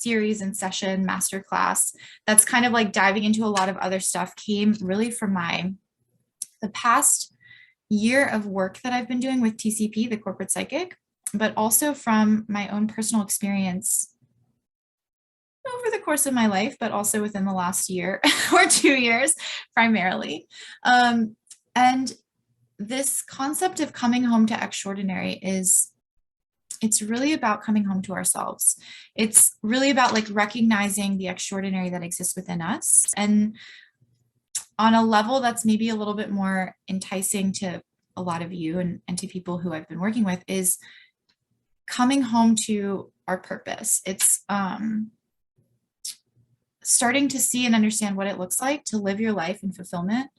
series and session masterclass that's kind of like diving into a lot of other stuff came really from the past year of work that I've been doing with TCP, the corporate psychic, but also from my own personal experience over the course of my life, but also within the last year or 2 years primarily. And this concept of coming home to extraordinary it's really about coming home to ourselves. It's really about like recognizing the extraordinary that exists within us. And on a level that's maybe a little bit more enticing to a lot of you and to people who I've been working with is coming home to our purpose. It's starting to see and understand what it looks like to live your life in fulfillment,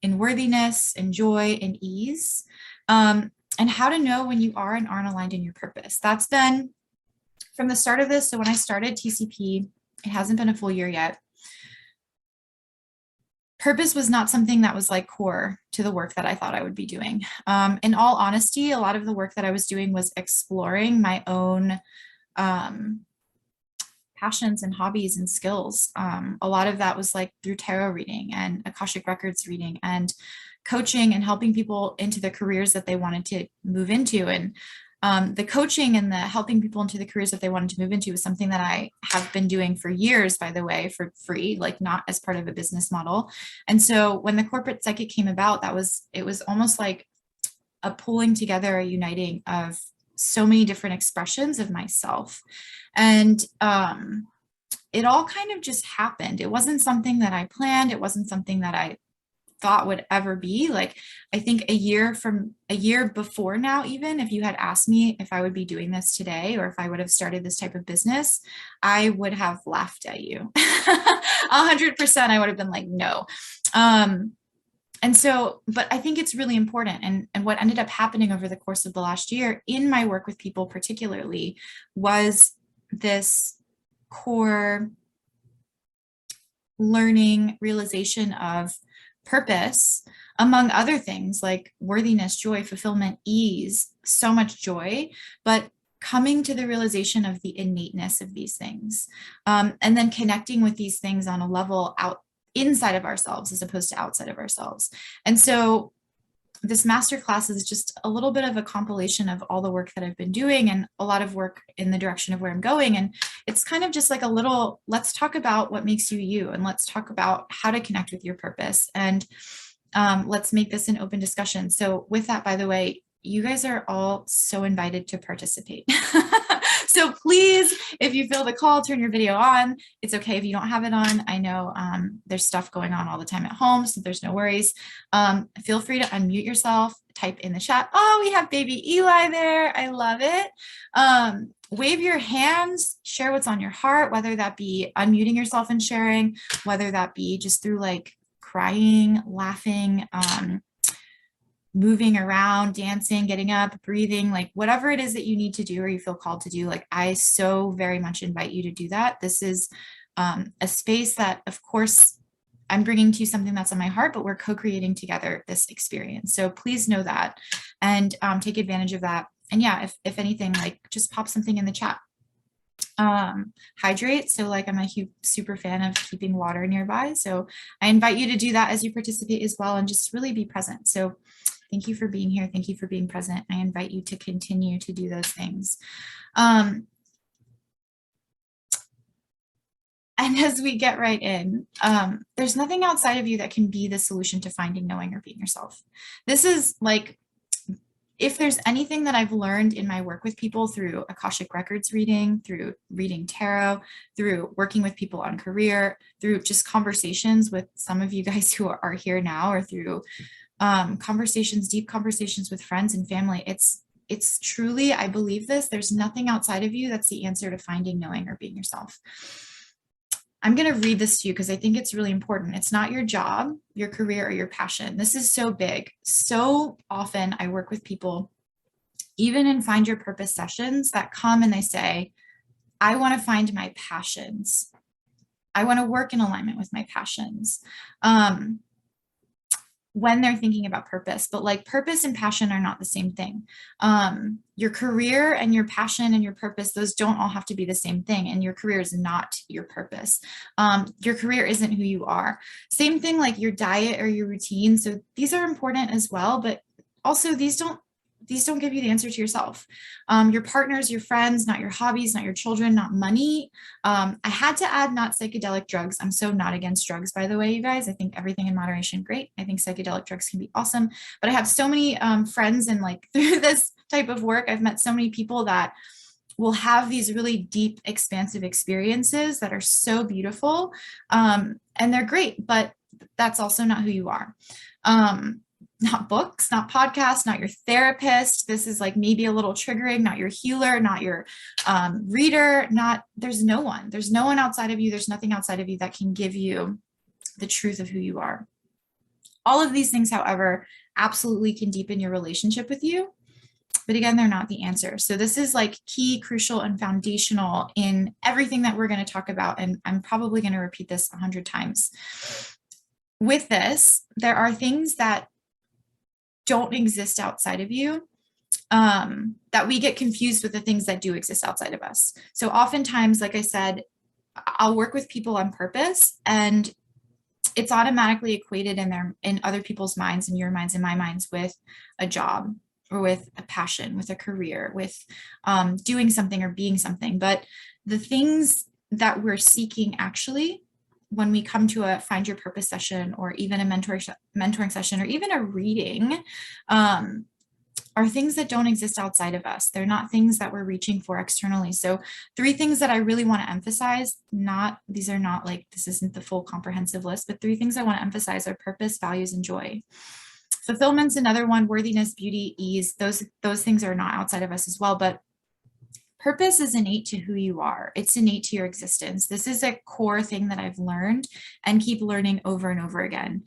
in worthiness, in joy, in ease, and how to know when you are and aren't aligned in your purpose. That's been from the start of this. So when I started TCP, it hasn't been a full year yet. Purpose was not something that was like core to the work that I thought I would be doing. In all honesty, a lot of the work that I was doing was exploring my own passions and hobbies and skills. A lot of that was like through tarot reading and Akashic Records reading and coaching and helping people into the careers that they wanted to move into. And the coaching and the helping people into the careers that they wanted to move into is something that I have been doing for years, by the way, for free, like not as part of a business model. And so when the corporate psychic came about, it was almost like a pulling together, a uniting of so many different expressions of myself. And it all kind of just happened. It wasn't something that I planned. It wasn't something that I thought would ever be. Like, I think a year before now, even if you had asked me if I would be doing this today or if I would have started this type of business, I would have laughed at you. 100%. I would have been like, no. And so, but I think it's really important. And what ended up happening over the course of the last year in my work with people particularly was this core learning realization of purpose, among other things like worthiness, joy, fulfillment, ease, so much joy, but coming to the realization of the innateness of these things, and then connecting with these things on a level inside of ourselves as opposed to outside of ourselves. And so this masterclass is just a little bit of a compilation of all the work that I've been doing and a lot of work in the direction of where I'm going. And it's kind of just like a little, let's talk about what makes you you, and let's talk about how to connect with your purpose. And let's make this an open discussion. So with that, by the way, you guys are all so invited to participate. So please, if you feel the call, turn your video on. It's okay if you don't have it on. I know there's stuff going on all the time at home, so there's no worries. Feel free to unmute yourself, type in the chat. Oh, we have baby Eli there. I love it. Wave your hands, share what's on your heart, whether that be unmuting yourself and sharing, whether that be just through like crying, laughing, moving around, dancing, getting up, breathing, like whatever it is that you need to do or you feel called to do. Like, I so very much invite you to do that. This is a space that, of course, I'm bringing to you something that's on my heart, but we're co-creating together this experience. So please know that and take advantage of that. And yeah, if anything, like just pop something in the chat. Hydrate. So like, I'm a super fan of keeping water nearby. So I invite you to do that as you participate as well, and just really be present. So thank you for being here. Thank you for being present. I invite you to continue to do those things. And as we get right in, there's nothing outside of you that can be the solution to finding, knowing, or being yourself. This is like, if there's anything that I've learned in my work with people through Akashic Records reading, through reading tarot, through working with people on career, through just conversations with some of you guys who are here now, or through conversations, deep conversations with friends and family, it's truly, I believe this, there's nothing outside of you that's the answer to finding, knowing, or being yourself. I'm going to read this to you because I think it's really important. It's not your job, your career, or your passion. This is so big. So often I work with people, even in Find Your Purpose sessions, that come and they say, I want to find my passions. I want to work in alignment with my passions. when they're thinking about purpose, but like purpose and passion are not the same thing. Your career and your passion and your purpose, those don't all have to be the same thing. And your career is not your purpose. Your career isn't who you are. Same thing like your diet or your routine. So these are important as well, but also these don't give you the answer to yourself. Your partners, your friends, not your hobbies, not your children, not money. I had to add not psychedelic drugs. I'm so not against drugs, by the way, you guys. I think everything in moderation, great. I think psychedelic drugs can be awesome. But I have so many friends, and like through this type of work, I've met so many people that will have these really deep, expansive experiences that are so beautiful. And they're great, but that's also not who you are. Not books, not podcasts, not your therapist. This is like maybe a little triggering, not your healer, not your reader, there's no one outside of you. There's nothing outside of you that can give you the truth of who you are. All of these things, however, absolutely can deepen your relationship with you. But again, they're not the answer. So this is like key, crucial, and foundational in everything that we're going to talk about. And I'm probably going to repeat this 100 times. With this, there are things that don't exist outside of you, that we get confused with the things that do exist outside of us. So oftentimes, like I said, I'll work with people on purpose, and it's automatically equated in other people's minds, in your minds, in my minds, with a job or with a passion, with a career, with doing something or being something. But the things that we're seeking actually, when we come to a find your purpose session, or even a mentoring session, or even a reading, are things that don't exist outside of us. They're not things that we're reaching for externally. So 3 things that I really want to emphasize, these are not like, this isn't the full comprehensive list, but 3 things I want to emphasize are purpose, values, and joy. Fulfillment's another one, worthiness, beauty, ease. Those things are not outside of us as well, but purpose is innate to who you are. It's innate to your existence. This is a core thing that I've learned and keep learning over and over again.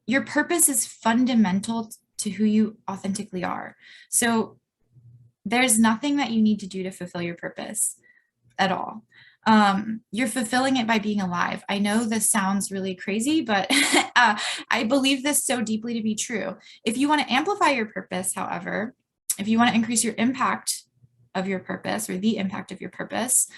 Your purpose is fundamental to who you authentically are. So there's nothing that you need to do to fulfill your purpose at all. You're fulfilling it by being alive. I know this sounds really crazy, but I believe this so deeply to be true. If you want to amplify your purpose, however, if you want to increase your impact of your purpose, or the impact of your purpose,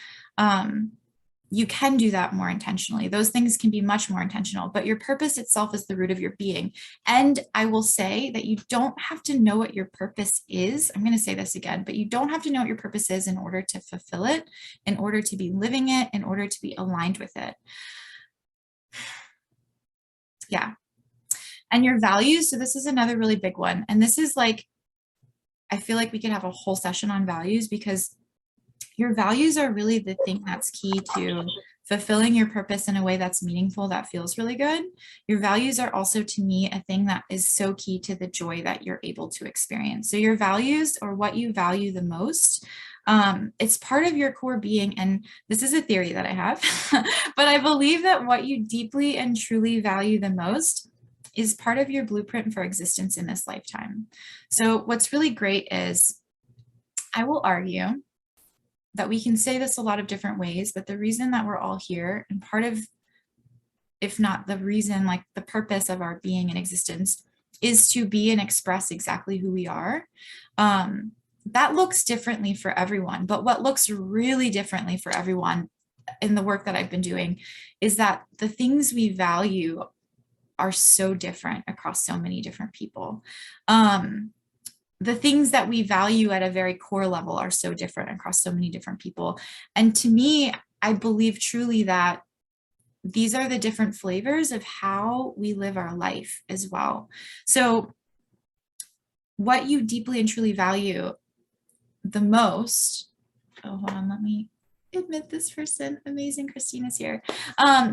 you can do that more intentionally. Those things can be much more intentional, but your purpose itself is the root of your being. And I will say that you don't have to know what your purpose is. I'm going to say this again, but you don't have to know what your purpose is in order to fulfill it, in order to be living it, in order to be aligned with it. Yeah. And your values. So this is another really big one. And this is like, I feel like we could have a whole session on values, because your values are really the thing that's key to fulfilling your purpose in a way that's meaningful, that feels really good. Your values are also, to me, a thing that is so key to the joy that you're able to experience. So your values, or what you value the most, it's part of your core being. And this is a theory that I have, but I believe that what you deeply and truly value the most is part of your blueprint for existence in this lifetime. So what's really great is, I will argue that we can say this a lot of different ways, but the reason that we're all here, and part of, if not the reason, like the purpose of our being and existence, is to be and express exactly who we are. That looks differently for everyone, but what looks really differently for everyone in the work that I've been doing is that the things we value are so different across so many different people. The things that we value at a very core level are so different across so many different people. And to me, I believe truly that these are the different flavors of how we live our life as well. So what you deeply and truly value the most, oh, hold on, let me admit this person. Amazing, Christina's here.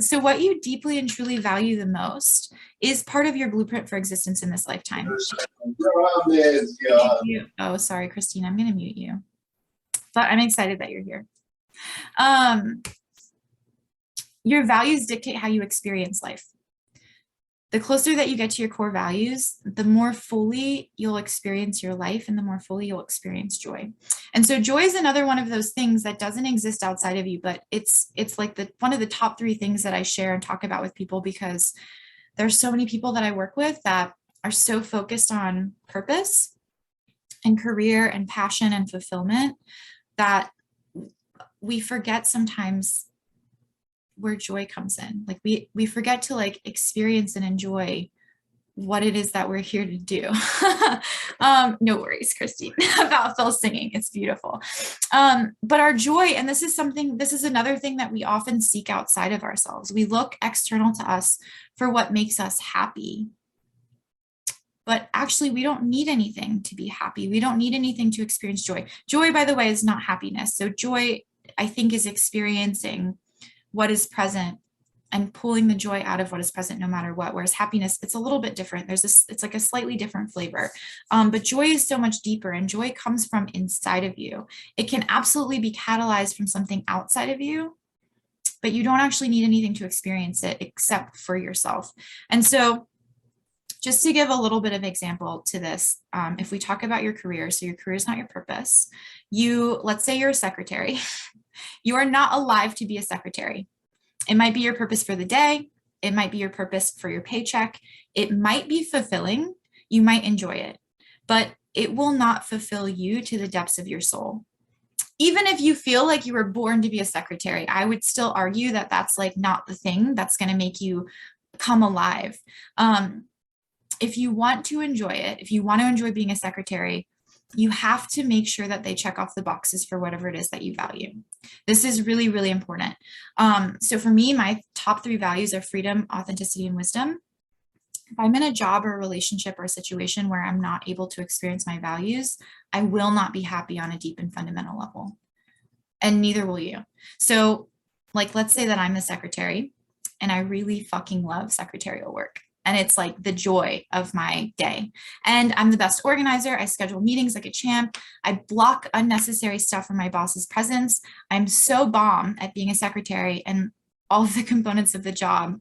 So what you deeply and truly value the most is part of your blueprint for existence in this lifetime. Oh, sorry, Christina, I'm going to mute you. But I'm excited that you're here. Your values dictate how you experience life. The closer that you get to your core values, the more fully you'll experience your life, and the more fully you'll experience joy. And so joy is another one of those things that doesn't exist outside of you, but it's like one of the top 3 things that I share and talk about with people, because there's so many people that I work with that are so focused on purpose and career and passion and fulfillment that we forget sometimes where joy comes in. Like we forget to like experience and enjoy what it is that we're here to do. No worries, Christine, about Phil singing. It's beautiful. But our joy, and this is another thing that we often seek outside of ourselves. We look external to us for what makes us happy. But actually, we don't need anything to be happy. We don't need anything to experience joy. Joy, by the way, is not happiness. So joy, I think, is experiencing what is present and pulling the joy out of what is present no matter what. Whereas happiness, it's a little bit different. It's like a slightly different flavor. But joy is so much deeper, and joy comes from inside of you. It can absolutely be catalyzed from something outside of you, but you don't actually need anything to experience it except for yourself. And so just to give a little bit of example to this, if we talk about your career, so your career is not your purpose. Let's say you're a secretary. You are not alive to be a secretary. It might be your purpose for the day. It might be your purpose for your paycheck. It might be fulfilling. You might enjoy it, but it will not fulfill you to the depths of your soul. Even if you feel like you were born to be a secretary, I would still argue that that's like not the thing that's going to make you come alive. If you want to enjoy it, if you want to enjoy being a secretary, you have to make sure that they check off the boxes for whatever it is that you value. This is really, really important. So for me, my top 3 values are freedom, authenticity, and wisdom. If I'm in a job or a relationship or a situation where I'm not able to experience my values, I will not be happy on a deep and fundamental level. And neither will you. So like, let's say that I'm the secretary and I really fucking love secretarial work. And it's like the joy of my day. And I'm the best organizer. I schedule meetings like a champ. I block unnecessary stuff from my boss's presence. I'm so bomb at being a secretary and all of the components of the job.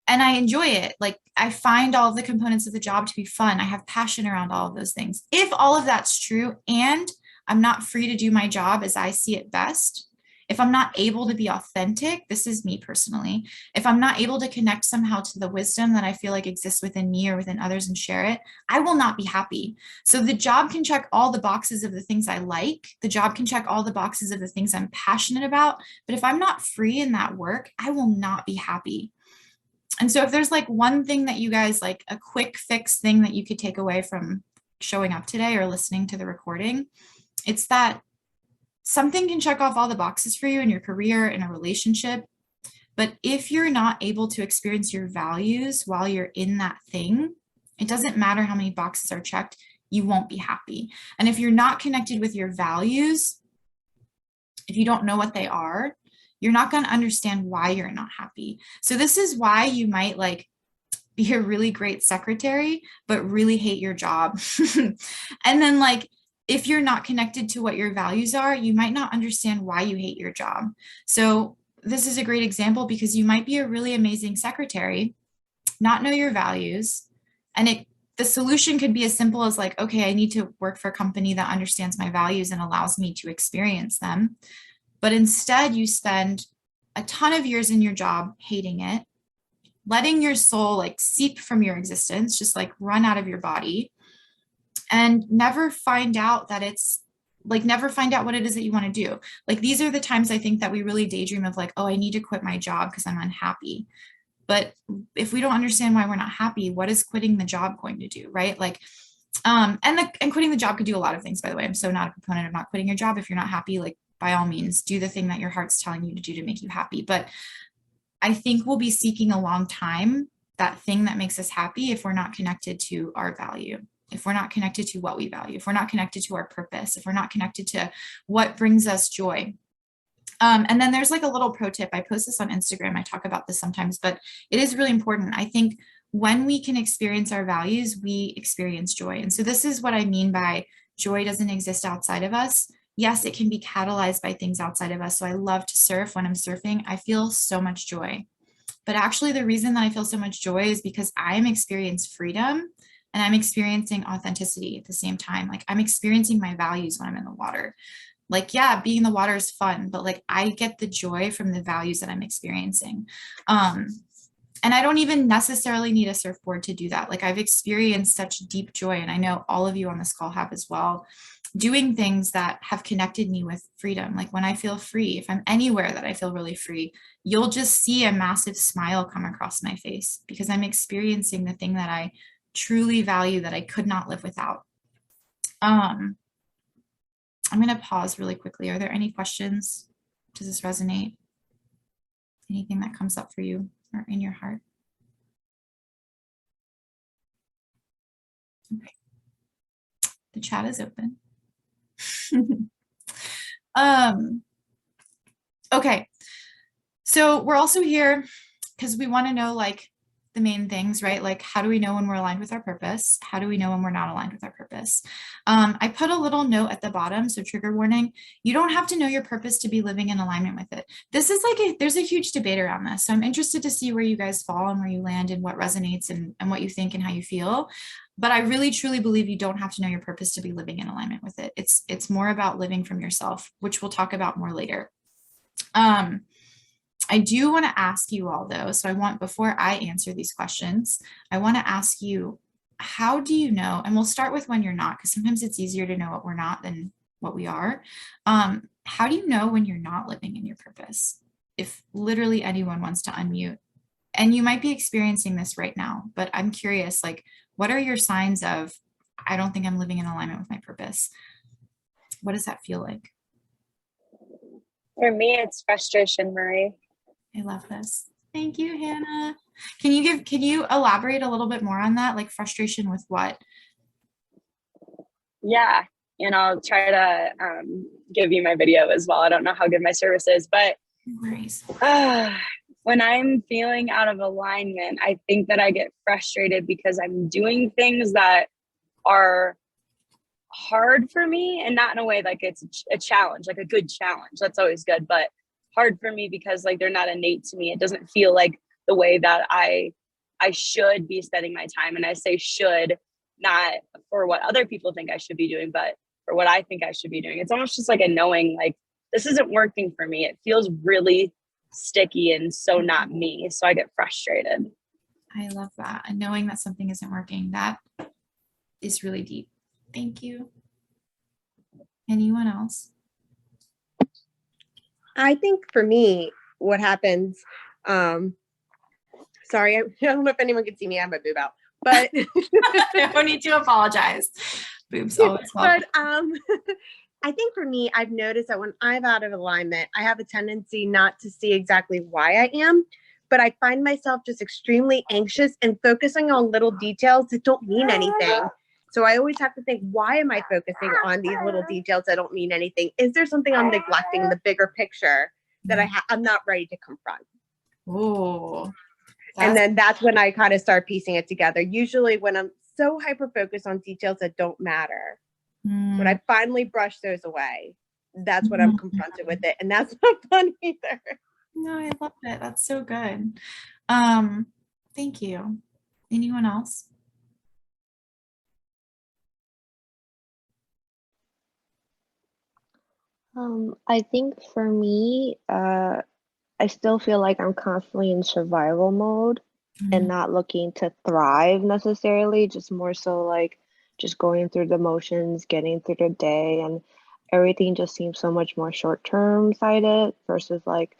And I enjoy it. Like I find all of the components of the job to be fun. I have passion around all of those things. If all of that's true and I'm not free to do my job as I see it best, if I'm not able to be authentic, this is me personally, if I'm not able to connect somehow to the wisdom that I feel like exists within me or within others and share it, I will not be happy. So the job can check all the boxes of the things I like. The job can check all the boxes of the things I'm passionate about. But if I'm not free in that work, I will not be happy. And so if there's like one thing that you guys, like a quick fix thing that you could take away from showing up today or listening to the recording, it's that something can check off all the boxes for you in your career, in a relationship. But if you're not able to experience your values while you're in that thing, it doesn't matter how many boxes are checked, you won't be happy. And if you're not connected with your values, if you don't know what they are, you're not going to understand why you're not happy. So this is why you might like be a really great secretary, but really hate your job. And then like, if you're not connected to what your values are, you might not understand why you hate your job. So this is a great example because you might be a really amazing secretary, not know your values, and the solution could be as simple as like, okay, I need to work for a company that understands my values and allows me to experience them. But instead you spend a ton of years in your job hating it, letting your soul like seep from your existence, just like run out of your body, and never find out that it's like, never find out what it is that you want to do. Like, these are the times I think that we really daydream of like, oh, I need to quit my job because I'm unhappy. But if we don't understand why we're not happy, what is quitting the job going to do, right? Like, and quitting the job could do a lot of things, by the way. I'm so not a proponent of not quitting your job. If you're not happy, like by all means, do the thing that your heart's telling you to do to make you happy. But I think we'll be seeking a long time that thing that makes us happy if we're not connected to our value, if we're not connected to what we value, if we're not connected to our purpose, if we're not connected to what brings us joy. And then there's like a little pro tip. I post this on Instagram. I talk about this sometimes, but it is really important. I think when we can experience our values, we experience joy. And so this is what I mean by joy doesn't exist outside of us. Yes, it can be catalyzed by things outside of us. So I love to surf. When I'm surfing, I feel so much joy. But actually the reason that I feel so much joy is because I'm experiencing freedom and I'm experiencing authenticity at the same time. Like, I'm experiencing my values when I'm in the water. Like, yeah, being in the water is fun, but like I get the joy from the values that I'm experiencing. And I don't even necessarily need a surfboard to do that. Like I've experienced such deep joy, and I know all of you on this call have as well, doing things that have connected me with freedom. Like when I feel free, if I'm anywhere that I feel really free, you'll just see a massive smile come across my face because I'm experiencing the thing that I truly value that I could not live without. I'm going to pause really quickly. Are there any questions? Does this resonate? Anything that comes up for you or in your heart? Okay. The chat is open. Okay. So we're also here because we want to know like the main things, right? Like how do we know when we're aligned with our purpose? How do we know when we're not aligned with our purpose? I put a little note at the bottom, so trigger warning. You don't have to know your purpose to be living in alignment with it. This is like there's a huge debate around this. So I'm interested to see where you guys fall and where you land and what resonates and what you think and how you feel. But I really truly believe you don't have to know your purpose to be living in alignment with it. It's more about living from yourself, which we'll talk about more later. I do want to ask you all though, so I want, before I answer these questions, I want to ask you, how do you know, and we'll start with when you're not, because sometimes it's easier to know what we're not than what we are. How do you know when you're not living in your purpose? If literally anyone wants to unmute, and you might be experiencing this right now, but I'm curious, like, what are your signs of, I don't think I'm living in alignment with my purpose? What does that feel like? For me, it's frustration, Marie. I love this. Thank you, Hannah. Can you elaborate a little bit more on that? Like frustration with what? Yeah. And I'll try to give you my video as well. I don't know how good my service is, but when I'm feeling out of alignment, I think that I get frustrated because I'm doing things that are hard for me, and not in a way like it's a challenge, like a good challenge. That's always good, but hard for me because like they're not innate to me. It doesn't feel like the way that I should be spending my time. And I say should, not for what other people think I should be doing, but for what I think I should be doing. It's almost just like a knowing like this isn't working for me. It feels really sticky and so not me. So I get frustrated. I love that. And knowing that something isn't working, that is really deep. Thank you. Anyone else? I think for me, what happens, sorry, I don't know if anyone can see me. I have my boob out, but no need to apologize. Boobs always welcome. But I think for me, I've noticed that when I'm out of alignment, I have a tendency not to see exactly why I am, but I find myself just extremely anxious and focusing on little details that don't mean anything. So I always have to think, why am I focusing on these little details that don't mean anything? Is there something I'm neglecting, the bigger picture that I'm not ready to confront? Oh, and then that's when I kind of start piecing it together. Usually when I'm so hyper-focused on details that don't matter, when I finally brush those away, that's when I'm confronted with it. And that's not fun either. No, I love it. That's so good. Thank you. Anyone else? I think for me, I still feel like I'm constantly in survival mode and not looking to thrive necessarily, just more so like just going through the motions, getting through the day, and everything just seems so much more short-term sighted versus like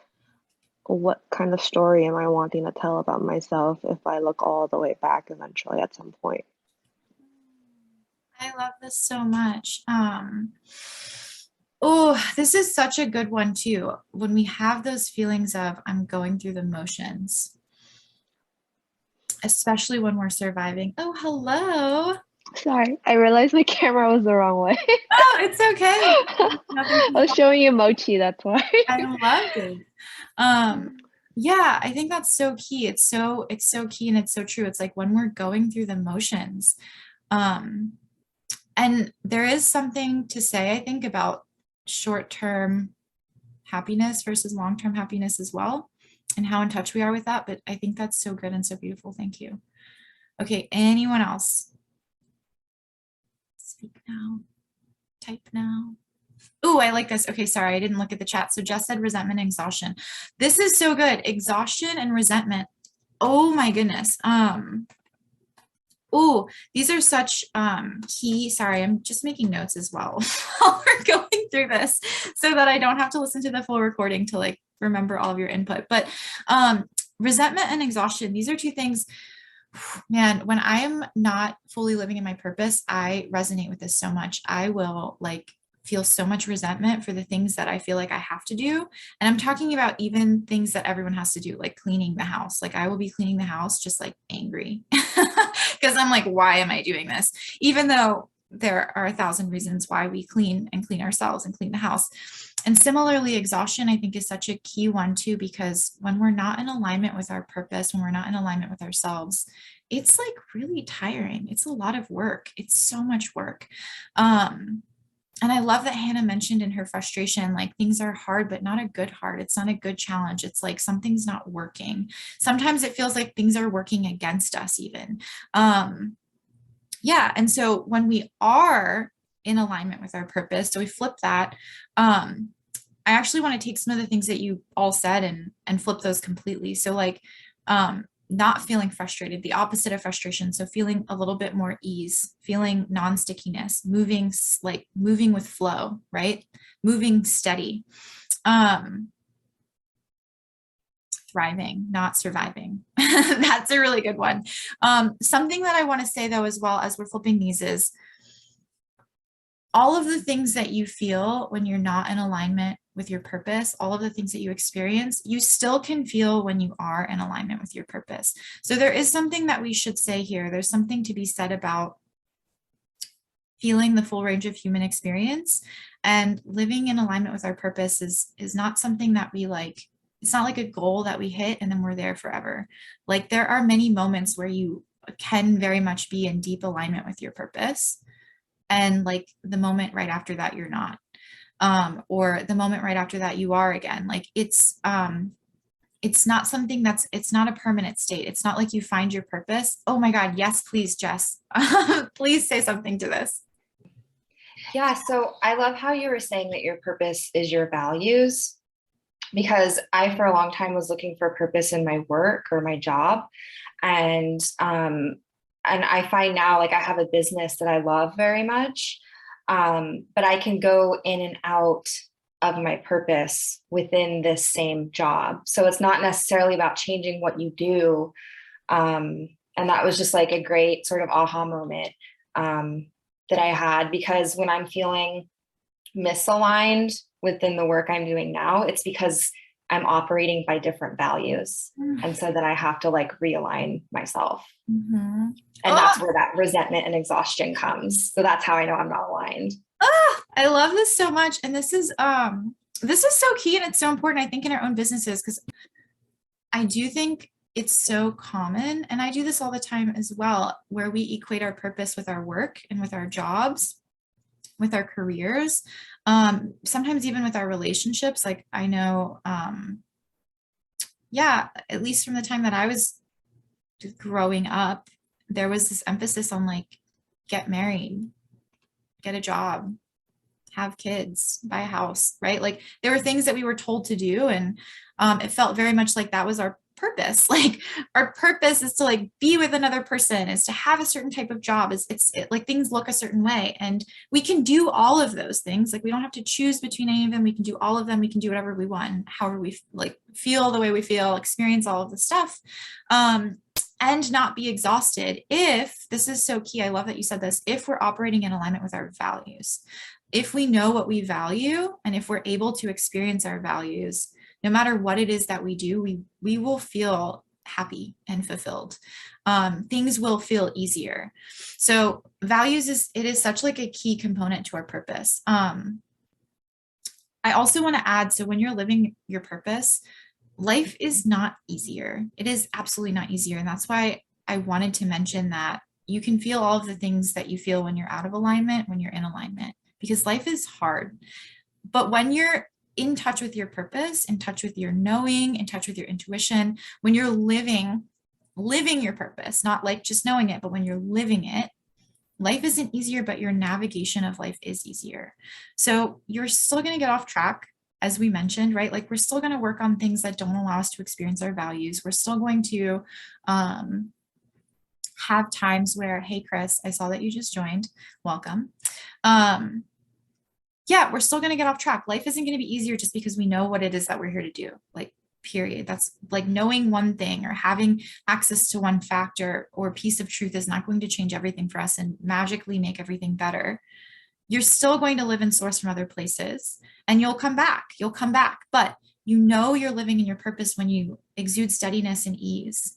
what kind of story am I wanting to tell about myself if I look all the way back eventually at some point. I love this so much. Oh, this is such a good one too. When we have those feelings of I'm going through the motions, especially when we're surviving. Oh, hello. Sorry, I realized my camera was the wrong way. Oh, it's okay. I was showing you mochi, that's why. I loved it. Yeah, I think that's so key. It's so key and it's so true. It's like when we're going through the motions. And there is something to say, I think, about short-term happiness versus long-term happiness as well, and how in touch we are with that. But I think that's so good and so beautiful. Thank you. Okay, anyone else? Speak now. Type now. Oh, I like this. Okay, sorry, I didn't look at the chat. So Jess said resentment and exhaustion. This is so good. Exhaustion and resentment Oh my goodness. Oh, these are such key. Sorry, I'm just making notes as well while we're going through this so that I don't have to listen to the full recording to like remember all of your input. But resentment and exhaustion, these are two things, man, when I am not fully living in my purpose, I resonate with this so much. I will like feel so much resentment for the things that I feel like I have to do. And I'm talking about even things that everyone has to do, like cleaning the house. Like I will be cleaning the house just like angry because I'm like, why am I doing this? Even though there are 1,000 reasons why we clean and clean ourselves and clean the house. And similarly, exhaustion, I think, is such a key one too, because when we're not in alignment with our purpose, when we're not in alignment with ourselves, it's like really tiring. It's a lot of work. It's so much work. And I love that Hannah mentioned in her frustration, like things are hard, but not a good hard. It's not a good challenge. It's like something's not working. Sometimes it feels like things are working against us even. Yeah. And so when we are in alignment with our purpose, so we flip that. I actually want to take some of the things that you all said and flip those completely. So like not feeling frustrated, the opposite of frustration. So feeling a little bit more ease, feeling non-stickiness, moving with flow, right? Moving steady. Thriving, not surviving. That's a really good one. Something that I want to say though, as well as we're flipping these, is all of the things that you feel when you're not in alignment with your purpose, all of the things that you experience, you still can feel when you are in alignment with your purpose. So there is something that we should say here. There's something to be said about feeling the full range of human experience, and living in alignment with our purpose is not something that we like. It's not like a goal that we hit and then we're there forever. Like there are many moments where you can very much be in deep alignment with your purpose, and like the moment right after that you're not, or the moment right after that you are again. Like it's not something it's not a permanent state. It's not like you find your purpose. Oh my God, yes, please, Jess. Please say something to this. Yeah, so I love how you were saying that your purpose is your values, because I for a long time was looking for purpose in my work or my job, and I find now like I have a business that I love very much, but I can go in and out of my purpose within this same job. So it's not necessarily about changing what you do. And that was just like a great sort of aha moment that I had, because when I'm feeling misaligned within the work I'm doing now, it's because I'm operating by different values. And so that I have to like realign myself. Mm-hmm. And that's where that resentment and exhaustion comes. So that's how I know I'm not aligned. I love this so much. And this is so key, and it's so important, I think, in our own businesses, because I do think it's so common, and I do this all the time as well, where we equate our purpose with our work and with our jobs, with our careers, sometimes even with our relationships. Like I know, yeah, at least from the time that I was growing up, there was this emphasis on like, get married, get a job, have kids, buy a house, right? Like there were things that we were told to do, and it felt very much like that was our purpose. Like our purpose is to like be with another person, is to have a certain type of job, like things look a certain way, and we can do all of those things. Like we don't have to choose between any of them. We can do all of them. We can do whatever we want, however we like feel the way we feel, experience all of the stuff, and not be exhausted. If this is so key, I love that you said this, if we're operating in alignment with our values, if we know what we value, and if we're able to experience our values, no matter what it is that we do, we will feel happy and fulfilled. Things will feel easier. So values is such like a key component to our purpose. I also want to add, so when you're living your purpose, life is not easier. It is absolutely not easier. And that's why I wanted to mention that you can feel all of the things that you feel when you're out of alignment, when you're in alignment, because life is hard. But when you're in touch with your purpose, in touch with your knowing, in touch with your intuition, when you're living your purpose, not like just knowing it, but when you're living it, life isn't easier, but your navigation of life is easier. So you're still going to get off track. as we mentioned, right? Like we're still going to work on things that don't allow us to experience our values. We're still going to have times where, hey, Chris, I saw that you just joined. Welcome. Yeah, we're still going to get off track. Life isn't going to be easier just because we know what it is that we're here to do. Like, period. That's like knowing one thing or having access to one factor or piece of truth is not going to change everything for us and magically make everything better. You're still going to live and source from other places, and you'll come back. You'll come back. But you know you're living in your purpose when you exude steadiness and ease,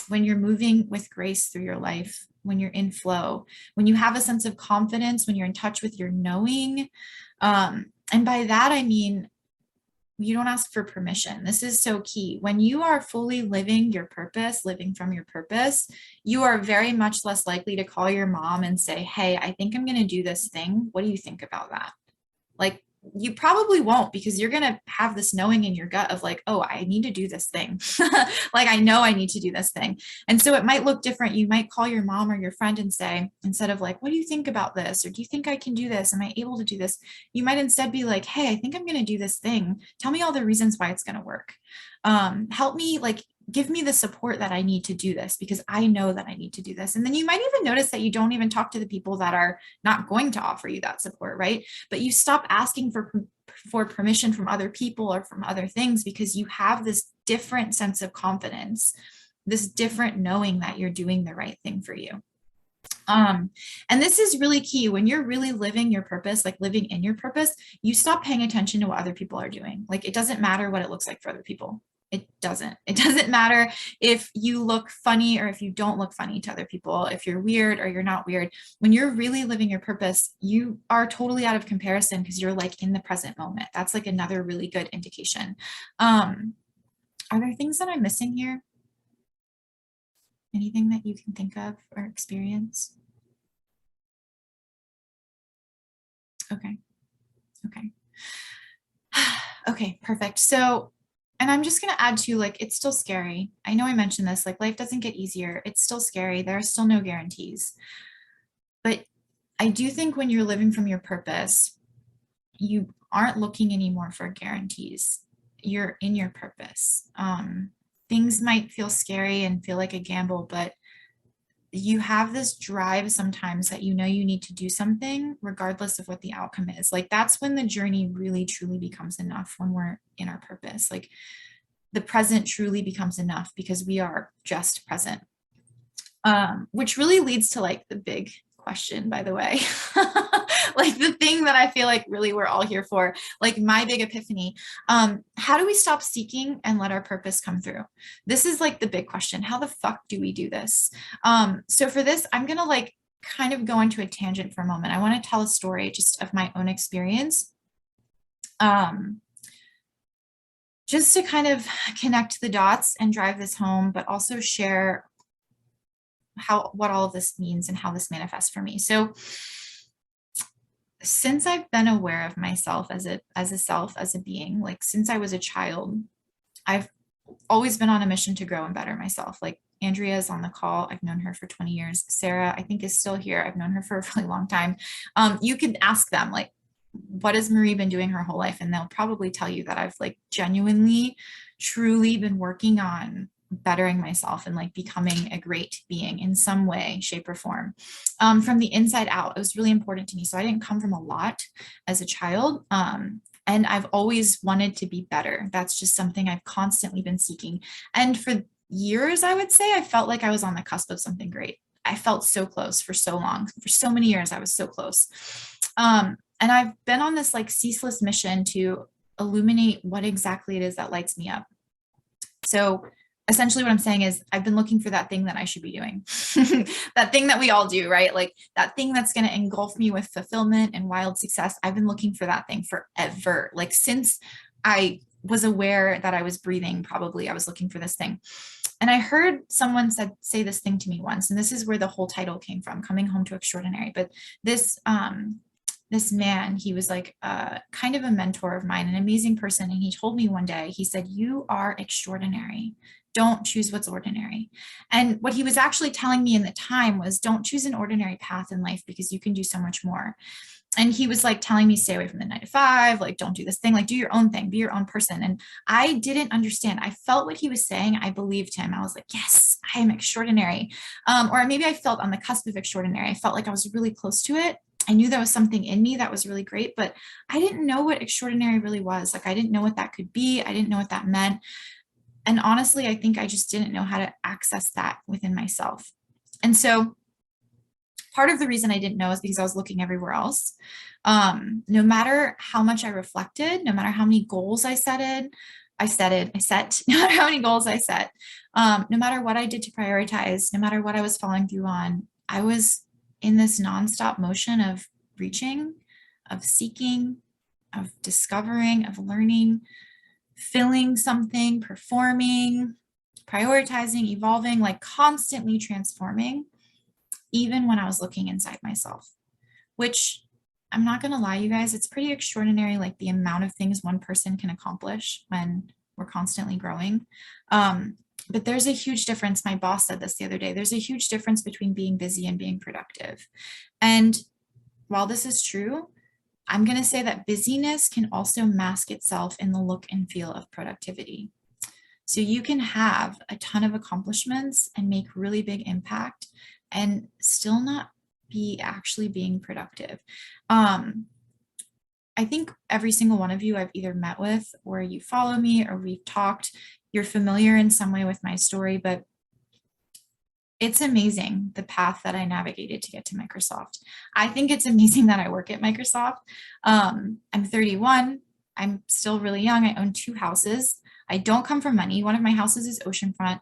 when you're moving with grace through your life, when you're in flow, when you have a sense of confidence, when you're in touch with your knowing. And by that, I mean, you don't ask for permission. This is so key. When you are fully living your purpose, living from your purpose, you are very much less likely to call your mom and say, hey, I think I'm going to do this thing. What do you think about that? Like, you probably won't, because you're going to have this knowing in your gut of like, oh, I need to do this thing. Like, I know I need to do this thing. And so it might look different. You might call your mom or your friend and say, instead of like, what do you think about this? Or do you think I can do this? Am I able to do this? You might instead be like, hey, I think I'm going to do this thing. Tell me all the reasons why it's going to work. Help me, like, give me the support that I need to do this, because I know that I need to do this. And then you might even notice that you don't even talk to the people that are not going to offer you that support, right? But you stop asking for permission from other people or from other things, because you have this different sense of confidence, this different knowing that you're doing the right thing for you. And this is really key. When you're really living your purpose, like living in your purpose, you stop paying attention to what other people are doing. Like, it doesn't matter what it looks like for other people. It doesn't matter if you look funny or if you don't look funny to other people, if you're weird or you're not weird. When you're really living your purpose, you are totally out of comparison, because you're like in the present moment. That's like another really good indication. Are there things that I'm missing here? Anything that you can think of or experience? Okay. Okay, perfect. So, and I'm just going to add to, like, it's still scary. I know I mentioned this, like, life doesn't get easier. It's still scary. There are still no guarantees. But I do think when you're living from your purpose, you aren't looking anymore for guarantees. You're in your purpose. Things might feel scary and feel like a gamble, but you have this drive sometimes that you know you need to do something regardless of what the outcome is. Like, that's when the journey really truly becomes enough, when we're in our purpose. Like, the present truly becomes enough because we are just present. Which really leads to like the big question, by the way. Like, the thing that I feel like really we're all here for, like my big epiphany. How do we stop seeking and let our purpose come through? This is like the big question. How the fuck do we do this? So for this, I'm gonna like kind of go into a tangent for a moment. I want to tell a story just of my own experience. Just to kind of connect the dots and drive this home, but also share what all of this means and how this manifests for me. So since I've been aware of myself as a being, like since I was a child, I've always been on a mission to grow and better myself. Like, Andrea is on the call. I've known her for 20 years. Sarah, I think, is still here. I've known her for a really long time. You can ask them, like, what has Marie been doing her whole life? And they'll probably tell you that I've like genuinely, truly been working on bettering myself and like becoming a great being in some way, shape, or form. From the inside out, it was really important to me. So I didn't come from a lot as a child. And I've always wanted to be better. That's just something I've constantly been seeking. And for years, I would say, I felt like I was on the cusp of something great. I felt so close for so long. For so many years, I was so close. And I've been on this like ceaseless mission to illuminate what exactly it is that lights me up. So essentially what I'm saying is, I've been looking for that thing that I should be doing. That thing that we all do, right? Like, that thing that's going to engulf me with fulfillment and wild success. I've been looking for that thing forever. Like, since I was aware that I was breathing, probably I was looking for this thing. And I heard someone say this thing to me once, and this is where the whole title came from, Coming Home to Extraordinary. But this man, he was like kind of a mentor of mine, an amazing person. And he told me one day, he said, you are extraordinary. Don't choose what's ordinary. And what he was actually telling me in the time was, don't choose an ordinary path in life, because you can do so much more. And he was like telling me, stay away from the 9 to 5, like, don't do this thing, like, do your own thing, be your own person. And I didn't understand. I felt what he was saying. I believed him. I was like, yes, I am extraordinary. Or maybe I felt on the cusp of extraordinary. I felt like I was really close to it. I knew there was something in me that was really great, but I didn't know what extraordinary really was. Like, I didn't know what that could be. I didn't know what that meant. And honestly, I think I just didn't know how to access that within myself. And so part of the reason I didn't know is because I was looking everywhere else. No matter how much I reflected, no matter how many goals I set, no matter how many goals I set, no matter what I did to prioritize, no matter what I was following through on, I was in this nonstop motion of reaching, of seeking, of discovering, of learning, filling something, performing, prioritizing, evolving, like constantly transforming, even when I was looking inside myself, which I'm not going to lie, you guys, it's pretty extraordinary, like the amount of things one person can accomplish when we're constantly growing. But there's a huge difference. My boss said this the other day. There's a huge difference between being busy and being productive. And while this is true, I'm going to say that busyness can also mask itself in the look and feel of productivity. So you can have a ton of accomplishments and make really big impact and still not be actually being productive. I think every single one of you I've either met with, or you follow me, or we've talked, you're familiar in some way with my story, but it's amazing the path that I navigated to get to Microsoft. I think it's amazing that I work at Microsoft. I'm 31. I'm still really young. I own 2 houses. I don't come from money. One of my houses is oceanfront.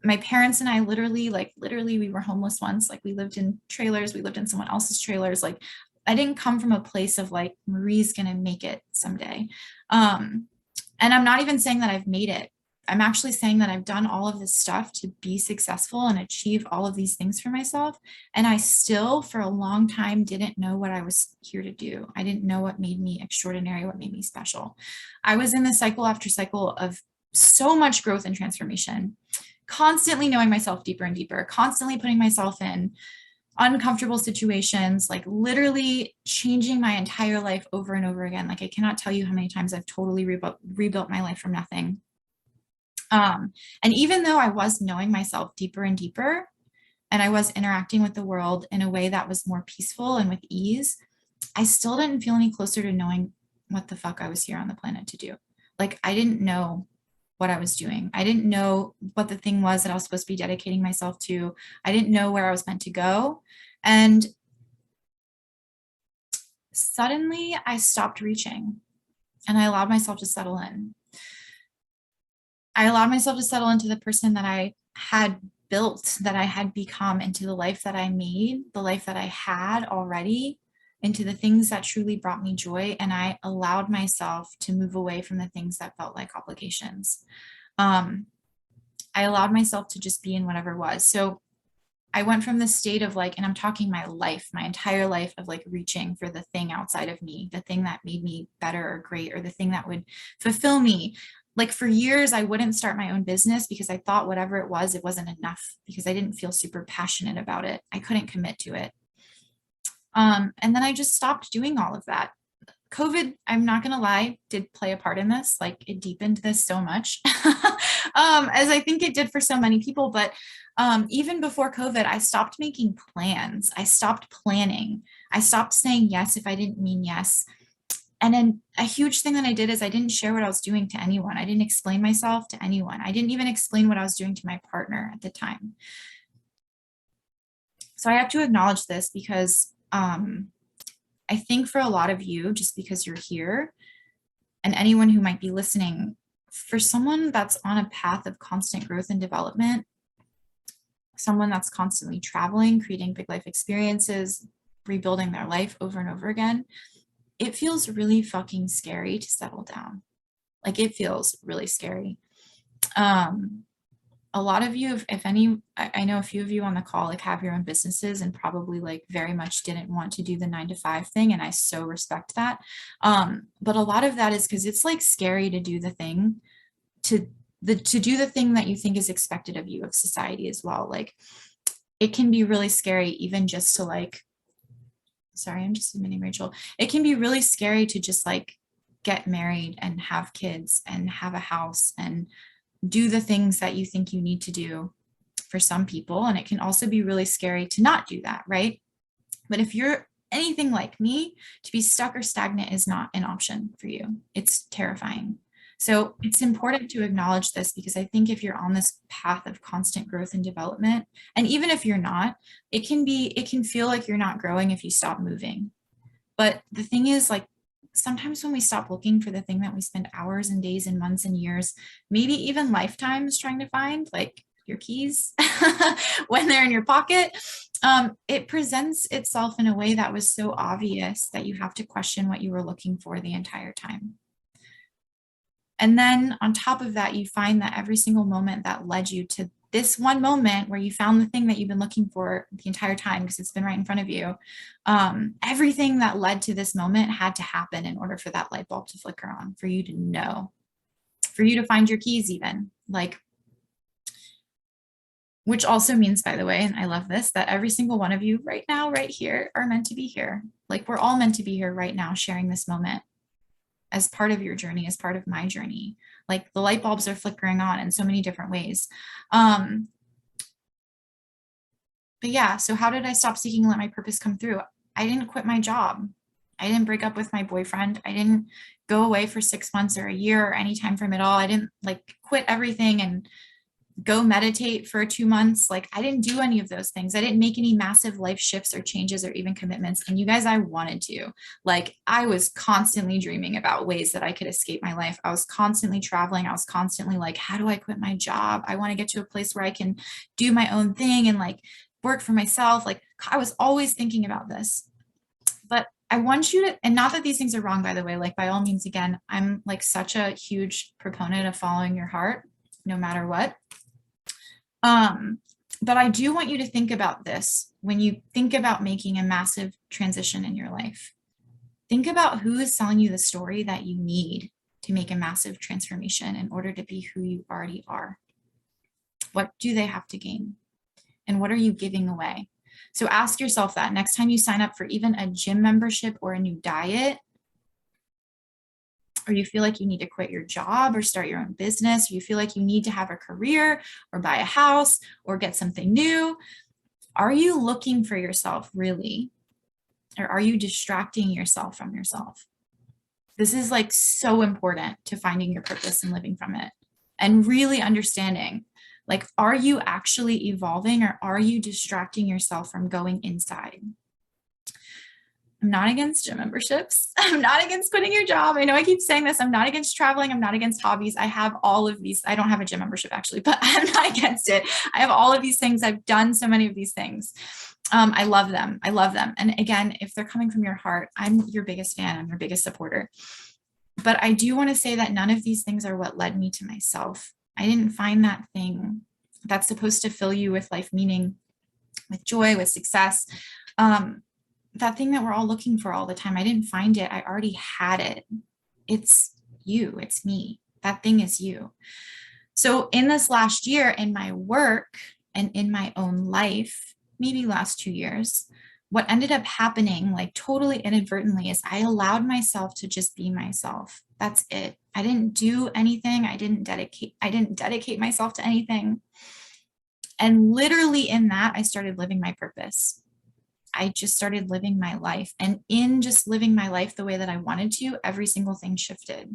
My parents and I literally, we were homeless once. Like, we lived in trailers. We lived in someone else's trailers. Like, I didn't come from a place of like, Marie's going to make it someday. And I'm not even saying that I've made it. I'm actually saying that I've done all of this stuff to be successful and achieve all of these things for myself. And I still, for a long time, didn't know what I was here to do. I didn't know what made me extraordinary, what made me special. I was in this cycle after cycle of so much growth and transformation, constantly knowing myself deeper and deeper, constantly putting myself in uncomfortable situations, like literally changing my entire life over and over again. Like, I cannot tell you how many times I've totally rebuilt my life from nothing. And even though I was knowing myself deeper and deeper, and I was interacting with the world in a way that was more peaceful and with ease, I still didn't feel any closer to knowing what the fuck I was here on the planet to do. Like, I didn't know what I was doing. I didn't know what the thing was that I was supposed to be dedicating myself to. I didn't know where I was meant to go. And suddenly I stopped reaching and I allowed myself to settle in. I allowed myself to settle into the person that I had built, that I had become, into the life that I made, the life that I had already, into the things that truly brought me joy. And I allowed myself to move away from the things that felt like obligations. I allowed myself to just be in whatever was. So I went from the state of like, and I'm talking my life, my entire life, of like reaching for the thing outside of me, the thing that made me better or great, or the thing that would fulfill me. Like, for years, I wouldn't start my own business because I thought whatever it wasn't enough, because I didn't feel super passionate about it. I couldn't commit to it. And then I just stopped doing all of that. COVID, I'm not going to lie, did play a part in this. Like, it deepened this so much, as I think it did for so many people. But even before COVID, I stopped making plans. I stopped planning. I stopped saying yes if I didn't mean yes. And then a huge thing that I did is I didn't share what I was doing to anyone. I didn't explain myself to anyone. I didn't even explain what I was doing to my partner at the time. So I have to acknowledge this because I think for a lot of you, just because you're here, and anyone who might be listening, for someone that's on a path of constant growth and development, someone that's constantly traveling, creating big life experiences, rebuilding their life over and over again, it feels really fucking scary to settle down. Like, it feels really scary. A lot of you, if any, I know a few of you on the call like have your own businesses and probably like very much didn't want to do the 9 to 5 thing. And I so respect that. But a lot of that is because it's like scary to do the thing, to do the thing that you think is expected of you, of society as well. Like, it can be really scary even just to like sorry, I'm just admitting, Rachel, it can be really scary to just like get married and have kids and have a house and do the things that you think you need to do for some people. And it can also be really scary to not do that, right? But if you're anything like me, to be stuck or stagnant is not an option for you. It's terrifying. So it's important to acknowledge this, because I think if you're on this path of constant growth and development, and even if you're not, it can feel like you're not growing if you stop moving. But the thing is, like, sometimes when we stop looking for the thing that we spend hours and days and months and years, maybe even lifetimes trying to find, like your keys, when they're in your pocket, it presents itself in a way that was so obvious that you have to question what you were looking for the entire time. And then on top of that, you find that every single moment that led you to this one moment where you found the thing that you've been looking for the entire time, because it's been right in front of you, everything that led to this moment had to happen in order for that light bulb to flicker on, for you to know, for you to find your keys even, like, which also means, by the way, and I love this, that every single one of you right now, right here, are meant to be here. Like, we're all meant to be here right now, sharing this moment as part of your journey, as part of my journey. Like, the light bulbs are flickering on in so many different ways. But yeah, so how did I stop seeking and let my purpose come through? I didn't quit my job. I didn't break up with my boyfriend. I didn't go away for 6 months or a year or any time from it all. I didn't like quit everything and go meditate for 2 months. Like, I didn't do any of those things. I didn't make any massive life shifts or changes or even commitments. And you guys, I wanted to. Like, I was constantly dreaming about ways that I could escape my life. I was constantly traveling. I was constantly like, how do I quit my job? I want to get to a place where I can do my own thing and like work for myself. Like, I was always thinking about this. But I want you to, and not that these things are wrong, by the way, like, by all means, again, I'm like such a huge proponent of following your heart, no matter what. But I do want you to think about this when you think about making a massive transition in your life. Think about who is selling you the story that you need to make a massive transformation in order to be who you already are. What do they have to gain? And what are you giving away? So ask yourself that next time you sign up for even a gym membership or a new diet, or you feel like you need to quit your job or start your own business, or you feel like you need to have a career or buy a house or get something new. Are you looking for yourself really? Or are you distracting yourself from yourself? This is like so important to finding your purpose and living from it, and really understanding, like, are you actually evolving, or are you distracting yourself from going inside? I'm not against gym memberships. I'm not against quitting your job. I know I keep saying this. I'm not against traveling. I'm not against hobbies. I have all of these. I don't have a gym membership actually, but I'm not against it. I have all of these things. I've done so many of these things. I love them. I love them. And again, if they're coming from your heart, I'm your biggest fan. I'm your biggest supporter. But I do want to say that none of these things are what led me to myself. I didn't find that thing that's supposed to fill you with life meaning, with joy, with success. That thing that we're all looking for all the time. I didn't find it. I already had it. It's you. It's me. That thing is you. So in this last year, in my work and in my own life, maybe last 2 years, what ended up happening, like totally inadvertently, is I allowed myself to just be myself. That's it. I didn't do anything. I didn't dedicate myself to anything. And literally in that, I started living my purpose. I just started living my life. And in just living my life the way that I wanted to, every single thing shifted.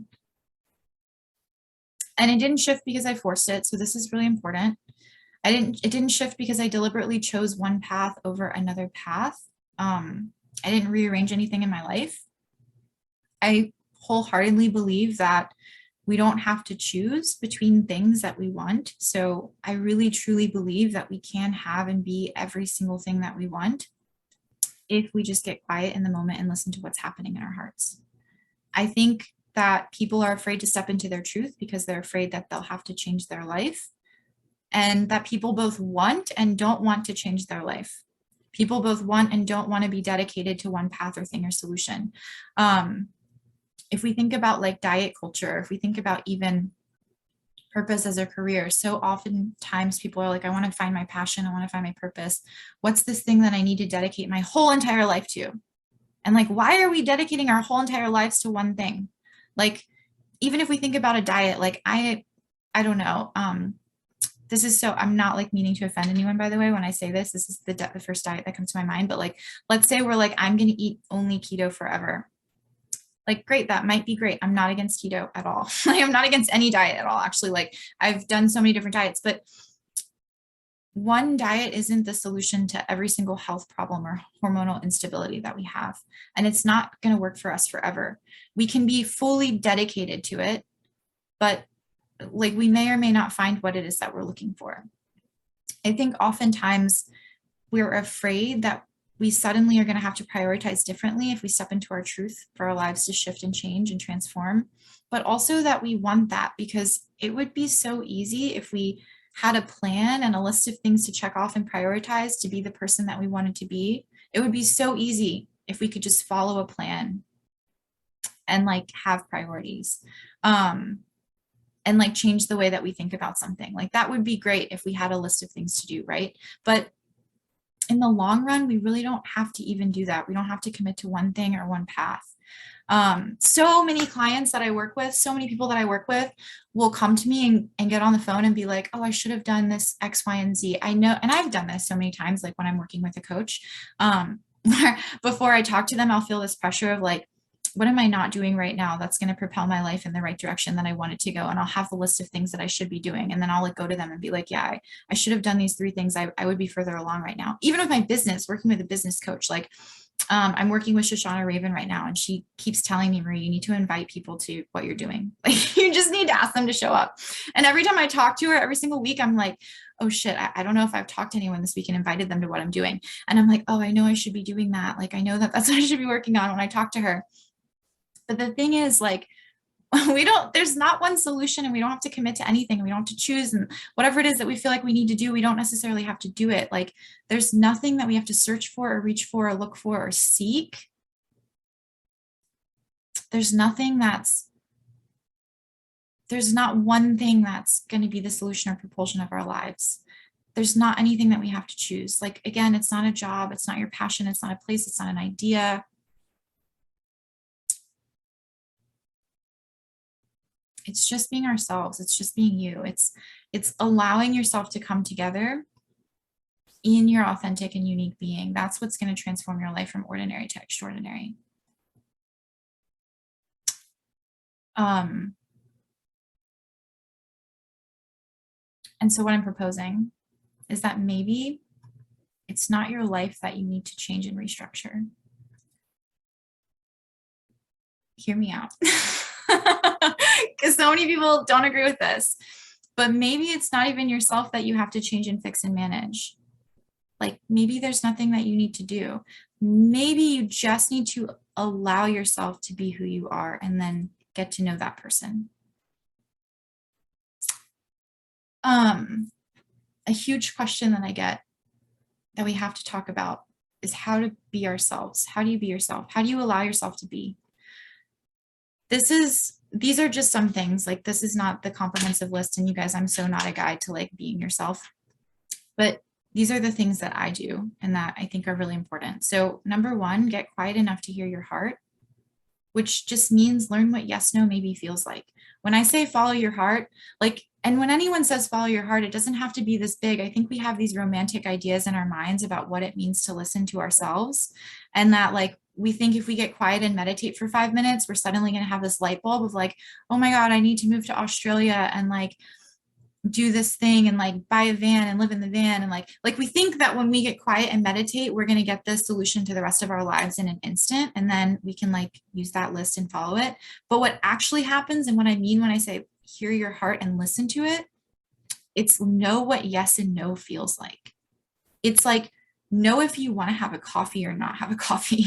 And it didn't shift because I forced it. So this is really important. It didn't shift because I deliberately chose one path over another path. I didn't rearrange anything in my life. I wholeheartedly believe that we don't have to choose between things that we want. So I really, truly believe that we can have and be every single thing that we want, if we just get quiet in the moment and listen to what's happening in our hearts. I think that people are afraid to step into their truth because they're afraid that they'll have to change their life, and that people both want and don't want to change their life. People both want and don't want to be dedicated to one path or thing or solution. If we think about like diet culture, if we think about even purpose as a career, so oftentimes people are like, I want to find my passion. I want to find my purpose. What's this thing that I need to dedicate my whole entire life to? And like, why are we dedicating our whole entire lives to one thing? Like, even if we think about a diet, like I don't know. This is so, I'm not like meaning to offend anyone, by the way, when I say this, this is the first diet that comes to my mind. But like, let's say we're like, I'm going to eat only keto forever. Like, great, that might be great. I'm not against keto at all. Like, I'm not against any diet at all. Actually, like I've done so many different diets, but one diet isn't the solution to every single health problem or hormonal instability that we have. And it's not going to work for us forever. We can be fully dedicated to it, but like we may or may not find what it is that we're looking for. I think oftentimes we're afraid that we suddenly are going to have to prioritize differently if we step into our truth for our lives to shift and change and transform, but also that we want that because it would be so easy if we had a plan and a list of things to check off and prioritize to be the person that we wanted to be. It would be so easy if we could just follow a plan and like have priorities. And like change the way that we think about something. Like that would be great if we had a list of things to do, right? But in the long run, we really don't have to even do that. We don't have to commit to one thing or one path. So many clients that I work with, so many people that I work with will come to me and get on the phone and be like, oh, I should have done this X, Y, and Z. I know, and I've done this so many times, like when I'm working with a coach, where before I talk to them, I'll feel this pressure of like, what am I not doing right now that's going to propel my life in the right direction that I want it to go? And I'll have the list of things that I should be doing. And then I'll like go to them and be like, yeah, I should have done these 3 things. I would be further along right now. Even with my business, working with a business coach, like I'm working with Shoshana Raven right now. And she keeps telling me, Marie, you need to invite people to what you're doing. Like you just need to ask them to show up. And every time I talk to her every single week, I'm like, oh shit, I don't know if I've talked to anyone this week and invited them to what I'm doing. And I'm like, oh, I know I should be doing that. Like, I know that that's what I should be working on when I talk to her. But the thing is, like, there's not one solution and we don't have to commit to anything. We don't have to choose, and whatever it is that we feel like we need to do, we don't necessarily have to do it. Like, there's nothing that we have to search for or reach for or look for or seek. There's not one thing that's going to be the solution or propulsion of our lives. There's not anything that we have to choose. Like, again, it's not a job. It's not your passion. It's not a place. It's not an idea. It's just being ourselves. It's just being you. It's allowing yourself to come together in your authentic and unique being. That's what's going to transform your life from ordinary to extraordinary. And so what I'm proposing is that maybe it's not your life that you need to change and restructure. Hear me out. Because so many people don't agree with this, but maybe it's not even yourself that you have to change and fix and manage. Like maybe there's nothing that you need to do. Maybe you just need to allow yourself to be who you are and then get to know that person. A huge question that I get that we have to talk about is how to be ourselves. How do you be yourself? How do you allow yourself to be? These are just some things. Like this is not the comprehensive list, and you guys, I'm so not a guide to like being yourself, but these are the things that I do and that I think are really important. So number 1, get quiet enough to hear your heart, which just means learn what yes, no maybe feels like. When I say follow your heart, like, and when anyone says follow your heart, it doesn't have to be this big. I think we have these romantic ideas in our minds about what it means to listen to ourselves, and that like we think if we get quiet and meditate for 5 minutes, we're suddenly going to have this light bulb of like, oh my God, I need to move to Australia and like do this thing and like buy a van and live in the van. And like we think that when we get quiet and meditate, we're going to get the solution to the rest of our lives in an instant. And then we can like use that list and follow it. But what actually happens, and what I mean when I say hear your heart and listen to it, it's know what yes and no feels like. It's like, know if you want to have a coffee or not have a coffee.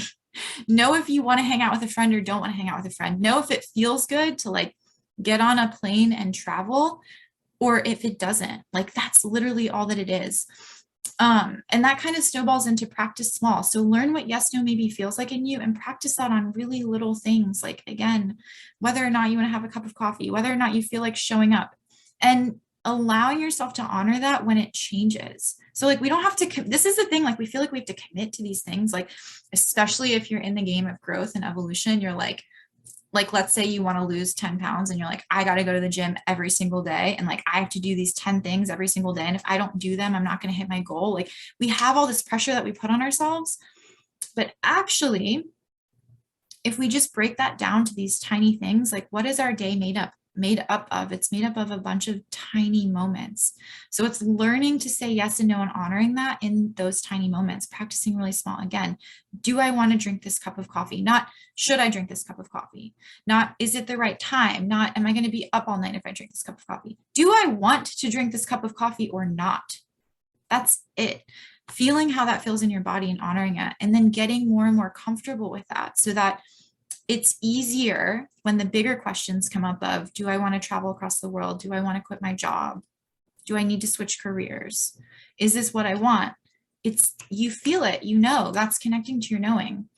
Know if you want to hang out with a friend or don't want to hang out with a friend. Know if it feels good to like get on a plane and travel, or if it doesn't. Like that's literally all that it is. And that kind of snowballs into practice small. So learn what yes, no maybe feels like in you and practice that on really little things. Like again, whether or not you want to have a cup of coffee, whether or not you feel like showing up. And allowing yourself to honor that when it changes. So like, we don't have to, this is the thing, like we feel like we have to commit to these things, like, especially if you're in the game of growth and evolution, you're like, let's say you want to lose 10 pounds and you're like, I got to go to the gym every single day. And like, I have to do these 10 things every single day. And if I don't do them, I'm not going to hit my goal. Like, we have all this pressure that we put on ourselves. But actually, if we just break that down to these tiny things, like, what is our day made up of? It's made up of a bunch of tiny moments. So it's learning to say yes and no and honoring that in those tiny moments, practicing really small. Again, do I want to drink this cup of coffee? Not, should I drink this cup of coffee? Not, is it the right time? Not, am I going to be up all night if I drink this cup of coffee? Do I want to drink this cup of coffee or not? That's it. Feeling how that feels in your body and honoring it, and then getting more and more comfortable with that, so that it's easier when the bigger questions come up of, do I want to travel across the world? Do I want to quit my job? Do I need to switch careers? Is this what I want? It's, you feel it, you know, that's connecting to your knowing.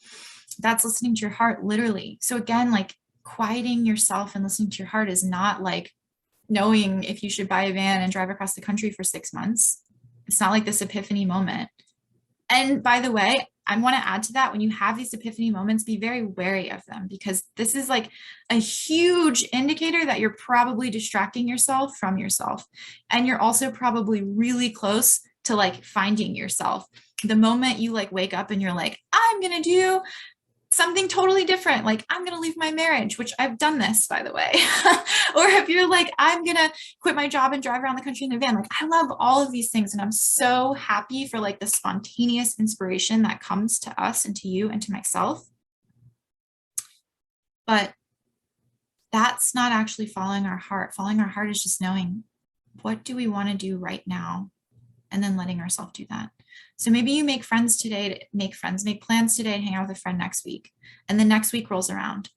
That's listening to your heart, literally. So again, like, quieting yourself and listening to your heart is not like knowing if you should buy a van and drive across the country for 6 months. It's not like this epiphany moment. And by the way, I want to add to that, when you have these epiphany moments, be very wary of them, because this is like a huge indicator that you're probably distracting yourself from yourself. And you're also probably really close to like finding yourself. The moment you like wake up and you're like, I'm going to do something totally different, like I'm going to leave my marriage, which I've done this, by the way. Or if you're like, I'm going to quit my job and drive around the country in a van, like, I love all of these things. And I'm so happy for like the spontaneous inspiration that comes to us and to you and to myself. But that's not actually following our heart. Following our heart is just knowing, what do we want to do right now? And then letting ourselves do that. So maybe you make friends today, make plans today to hang out with a friend next week. And then next week rolls around.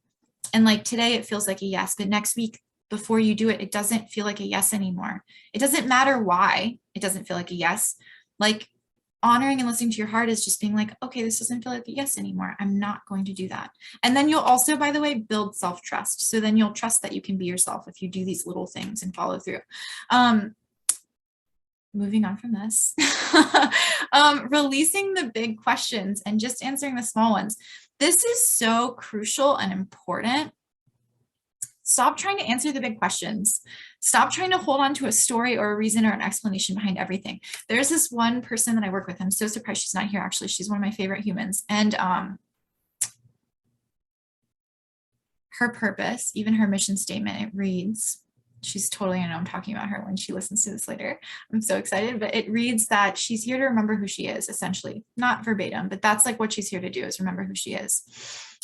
And like today it feels like a yes, but next week before you do it, it doesn't feel like a yes anymore. It doesn't matter why it doesn't feel like a yes. Like, honoring and listening to your heart is just being like, okay, this doesn't feel like a yes anymore. I'm not going to do that. And then you'll also, by the way, build self-trust. So then you'll trust that you can be yourself if you do these little things and follow through. Moving on from this, releasing the big questions and just answering the small ones. This is so crucial and important. Stop trying to answer the big questions. Stop trying to hold on to a story or a reason or an explanation behind everything. There's this one person that I work with. I'm so surprised she's not here, actually. She's one of my favorite humans. And her purpose, even her mission statement, it reads, she's totally gonna know I'm talking about her when she listens to this later. I'm so excited, but it reads that she's here to remember who she is, essentially. Not verbatim, but that's like what she's here to do, is remember who she is.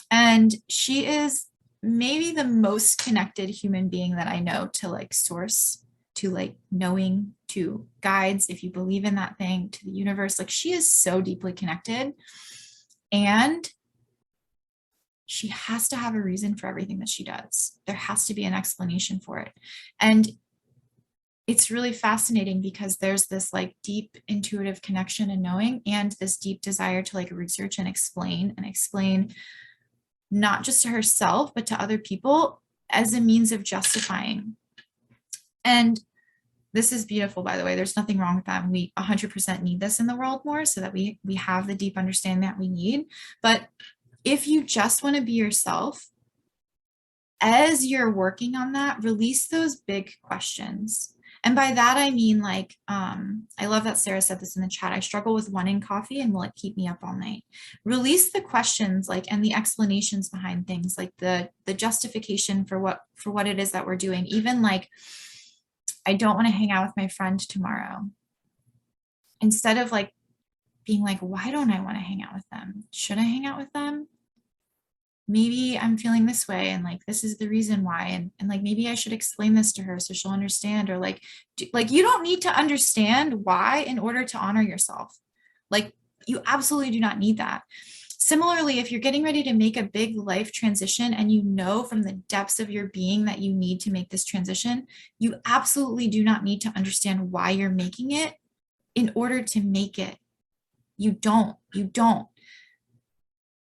And she is maybe the most connected human being that I know to like source, to like knowing, to guides, if you believe in that thing, to the universe. Like, she is so deeply connected. And she has to have a reason for everything that she does. There has to be an explanation for it. And it's really fascinating because there's this like deep intuitive connection and knowing, and this deep desire to like research and explain not just to herself, but to other people as a means of justifying. And this is beautiful, by the way. There's nothing wrong with that. We 100% need this in the world more, so that we have the deep understanding that we need. But if you just want to be yourself, as you're working on that, release those big questions. And by that, I mean, like, I love that Sarah said this in the chat. I struggle with wanting coffee, and will it keep me up all night? Release the questions, like, and the explanations behind things, like the justification for what it is that we're doing. Even like, I don't want to hang out with my friend tomorrow. Instead of like being like, why don't I want to hang out with them? Should I hang out with them? Maybe I'm feeling this way, and like, this is the reason why. And like, maybe I should explain this to her so she'll understand. Or like, you don't need to understand why in order to honor yourself. Like, you absolutely do not need that. Similarly, if you're getting ready to make a big life transition and you know from the depths of your being that you need to make this transition, you absolutely do not need to understand why you're making it in order to make it. You don't.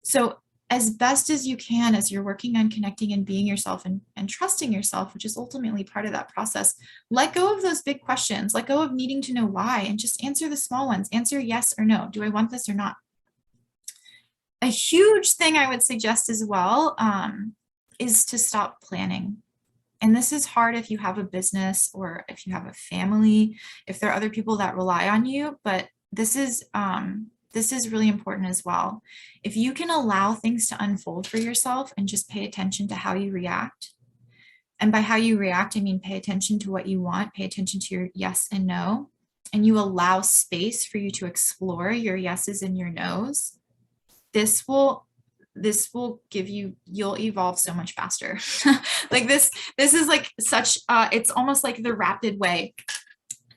So as best as you can, as you're working on connecting and being yourself and trusting yourself, which is ultimately part of that process, let go of those big questions, let go of needing to know why, and just answer the small ones. Answer yes or no. Do I want this or not? A huge thing I would suggest as well is to stop planning. And this is hard if you have a business or if you have a family, if there are other people that rely on you, but this is really important as well. If you can allow things to unfold for yourself and just pay attention to how you react. And by how you react, I mean, pay attention to what you want, pay attention to your yes and no, and you allow space for you to explore your yeses and your nos. This will give you, you'll evolve so much faster. Like this is like such, it's almost like the rapid way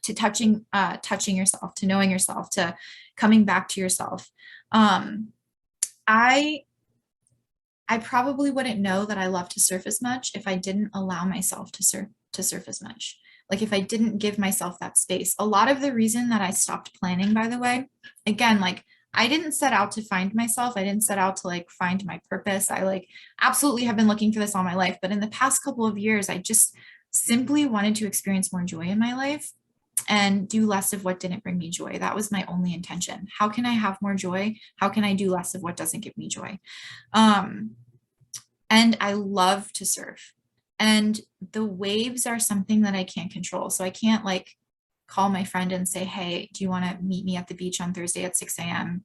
to touching yourself, to knowing yourself, to coming back to yourself. I probably wouldn't know that I love to surf as much if I didn't allow myself to surf as much. Like if I didn't give myself that space. A lot of the reason that I stopped planning, by the way, again, like I didn't set out to find myself. I didn't set out to like find my purpose. I like absolutely have been looking for this all my life. But in the past couple of years, I just simply wanted to experience more joy in my life and do less of what didn't bring me joy. That was my only intention. How can I have more joy? How can I do less of what doesn't give me joy? And I love to surf. And the waves are something that I can't control. So I can't like call my friend and say, hey, do you want to meet me at the beach on Thursday at 6 a.m.?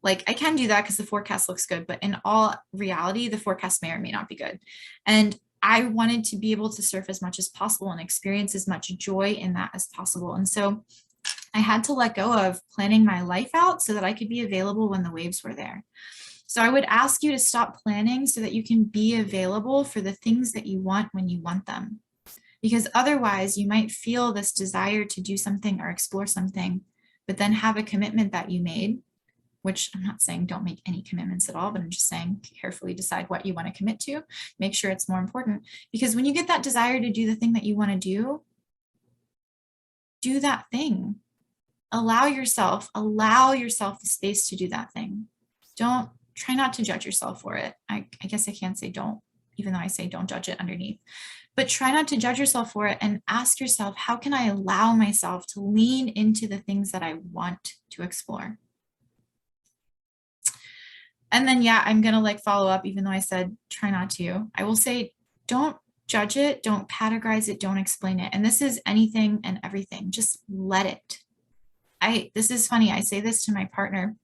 Like I can do that because the forecast looks good, but in all reality, the forecast may or may not be good. And I wanted to be able to surf as much as possible and experience as much joy in that as possible. And so I had to let go of planning my life out so that I could be available when the waves were there. So I would ask you to stop planning so that you can be available for the things that you want when you want them. Because otherwise you might feel this desire to do something or explore something, but then have a commitment that you made, which I'm not saying don't make any commitments at all, but I'm just saying carefully decide what you want to commit to. Make sure it's more important. Because when you get that desire to do the thing that you want to do that thing. Allow yourself the space to do that thing. Try not to judge yourself for it. I guess I can't say don't, even though I say don't judge it underneath. But try not to judge yourself for it and ask yourself, how can I allow myself to lean into the things that I want to explore? And then, yeah, I'm going to like follow up, even though I said try not to. I will say, don't judge it, don't categorize it, don't explain it. And this is anything and everything. Just let it. This is funny. I say this to my partner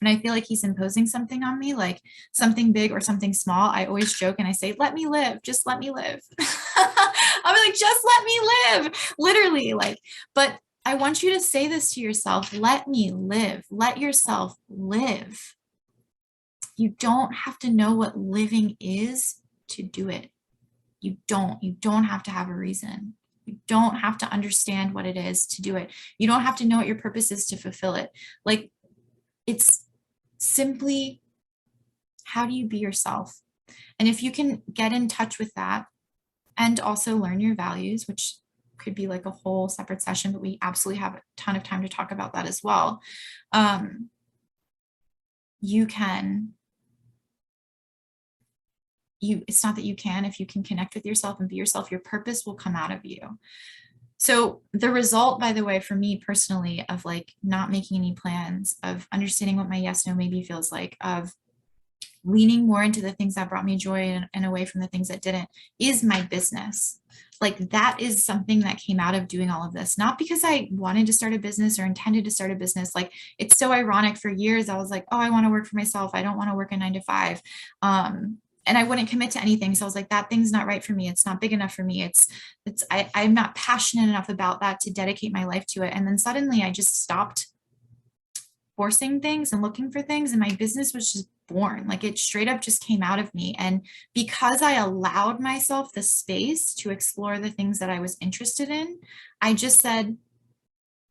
and I feel like he's imposing something on me, like something big or something small. I always joke and I say, let me live, just let me live. I'm like, just let me live, literally. Like, but I want you to say this to yourself, let me live, let yourself live. You don't have to know what living is to do it. You don't have to have a reason. You don't have to understand what it is to do it. You don't have to know what your purpose is to fulfill it. Like, it's simply, how do you be yourself? And if you can get in touch with that and also learn your values, which could be like a whole separate session, but we absolutely have a ton of time to talk about that as well. It's not that you can, if you can connect with yourself and be yourself, your purpose will come out of you. So the result, by the way, for me personally, of like not making any plans, of understanding what my yes, no maybe feels like, of leaning more into the things that brought me joy and away from the things that didn't, is my business. Like that is something that came out of doing all of this, not because I wanted to start a business or intended to start a business. Like, it's so ironic. For years, I was like, oh, I want to work for myself. I don't want to work a 9 to 5. And I wouldn't commit to anything. So I was like, that thing's not right for me. It's not big enough for me. I'm not passionate enough about that to dedicate my life to it. And then suddenly I just stopped forcing things and looking for things. And my business was just born. Like, it straight up just came out of me. And because I allowed myself the space to explore the things that I was interested in, I just said,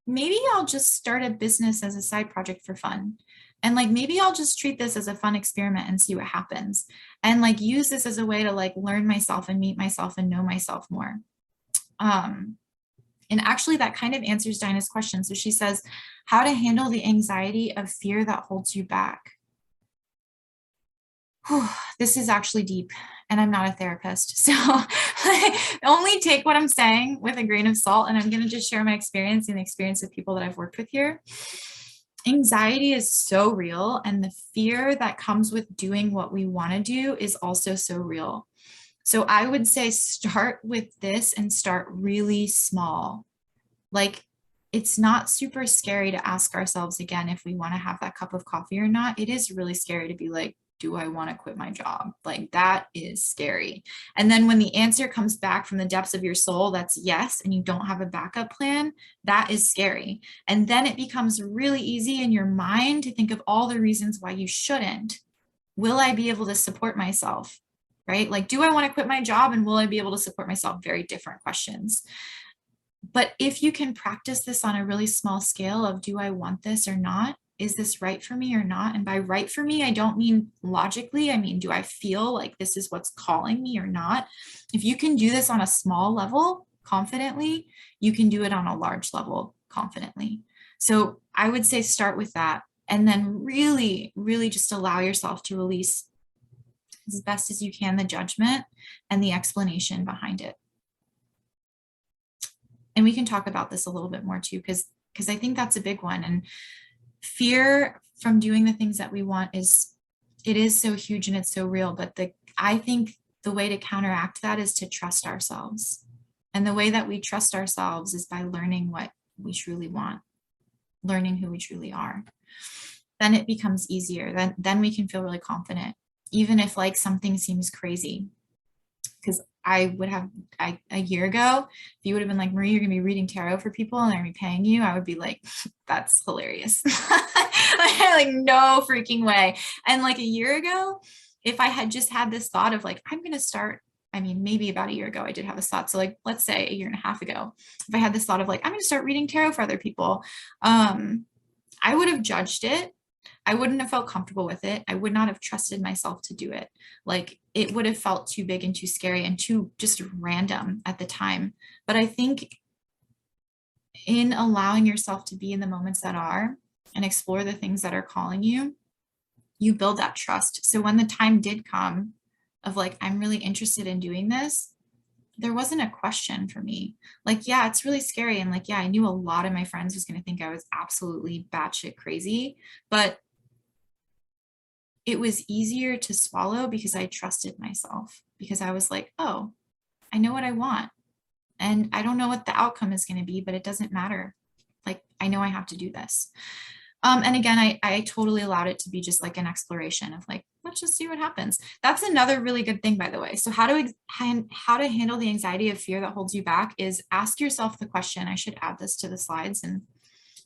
maybe I'll just start a business as a side project for fun. And like, maybe I'll just treat this as a fun experiment and see what happens. And like, use this as a way to like learn myself and meet myself and know myself more. And actually that kind of answers Dinah's question. So she says, how to handle the anxiety of fear that holds you back. This is actually deep, and I'm not a therapist. So only take what I'm saying with a grain of salt. And I'm going to just share my experience and the experience of people that I've worked with here. Anxiety is so real, and the fear that comes with doing what we want to do is also so real. So I would say start with this and start really small. Like, it's not super scary to ask ourselves again if we want to have that cup of coffee or not. It is really scary to be like, do I want to quit my job? Like, that is scary. And then when the answer comes back from the depths of your soul, that's yes, and you don't have a backup plan, that is scary. And then it becomes really easy in your mind to think of all the reasons why you shouldn't. Will I be able to support myself? Right? Like, do I want to quit my job, and will I be able to support myself? Very different questions. But if you can practice this on a really small scale of, do I want this or not? Is this right for me or not? And by right for me, I don't mean logically. I mean, do I feel like this is what's calling me or not? If you can do this on a small level confidently, you can do it on a large level confidently. So I would say start with that, and then really, really just allow yourself to release as best as you can the judgment and the explanation behind it. And we can talk about this a little bit more too, because I think that's a big one. And fear from doing the things that we want is so huge and it's so real. But I think the way to counteract that is to trust ourselves. And the way that we trust ourselves is by learning what we truly want, learning who we truly are. Then it becomes easier. Then we can feel really confident, even if like something seems crazy. Because I would have, a year ago, if you would have been like, Marie, you're going to be reading tarot for people and they're going to be paying you, I would be like, that's hilarious. Like, no freaking way. And like a year ago, if I had just had this thought of like, I'm going to start, I mean, maybe about a year ago, I did have this thought. So like, let's say a year and a half ago, if I had this thought of like, I'm going to start reading tarot for other people, I would have judged it. I wouldn't have felt comfortable with it. I would not have trusted myself to do it. Like, it would have felt too big and too scary and too just random at the time. But I think in allowing yourself to be in the moments that are and explore the things that are calling you, you build that trust. So when the time did come of like, I'm really interested in doing this, there wasn't a question for me. Like, yeah, it's really scary. And like, yeah, I knew a lot of my friends was going to think I was absolutely batshit crazy, but it was easier to swallow because I trusted myself, because I was like, oh, I know what I want. And I don't know what the outcome is going to be, but it doesn't matter. Like, I know I have to do this. And again, I totally allowed it to be just like an exploration of like, let's just see what happens. That's another really good thing, by the way. So how to handle the anxiety of fear that holds you back is ask yourself the question. I should add this to the slides and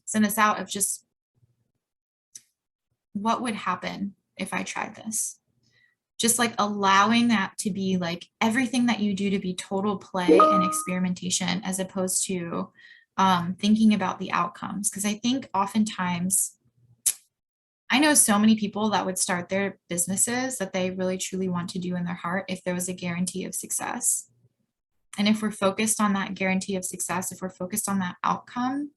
send this out of just, what would happen if I tried this? Just like allowing that to be like everything that you do to be total play and experimentation, as opposed to thinking about the outcomes. Because I think oftentimes, I know so many people that would start their businesses that they really truly want to do in their heart if there was a guarantee of success. And if we're focused on that guarantee of success, if we're focused on that outcome,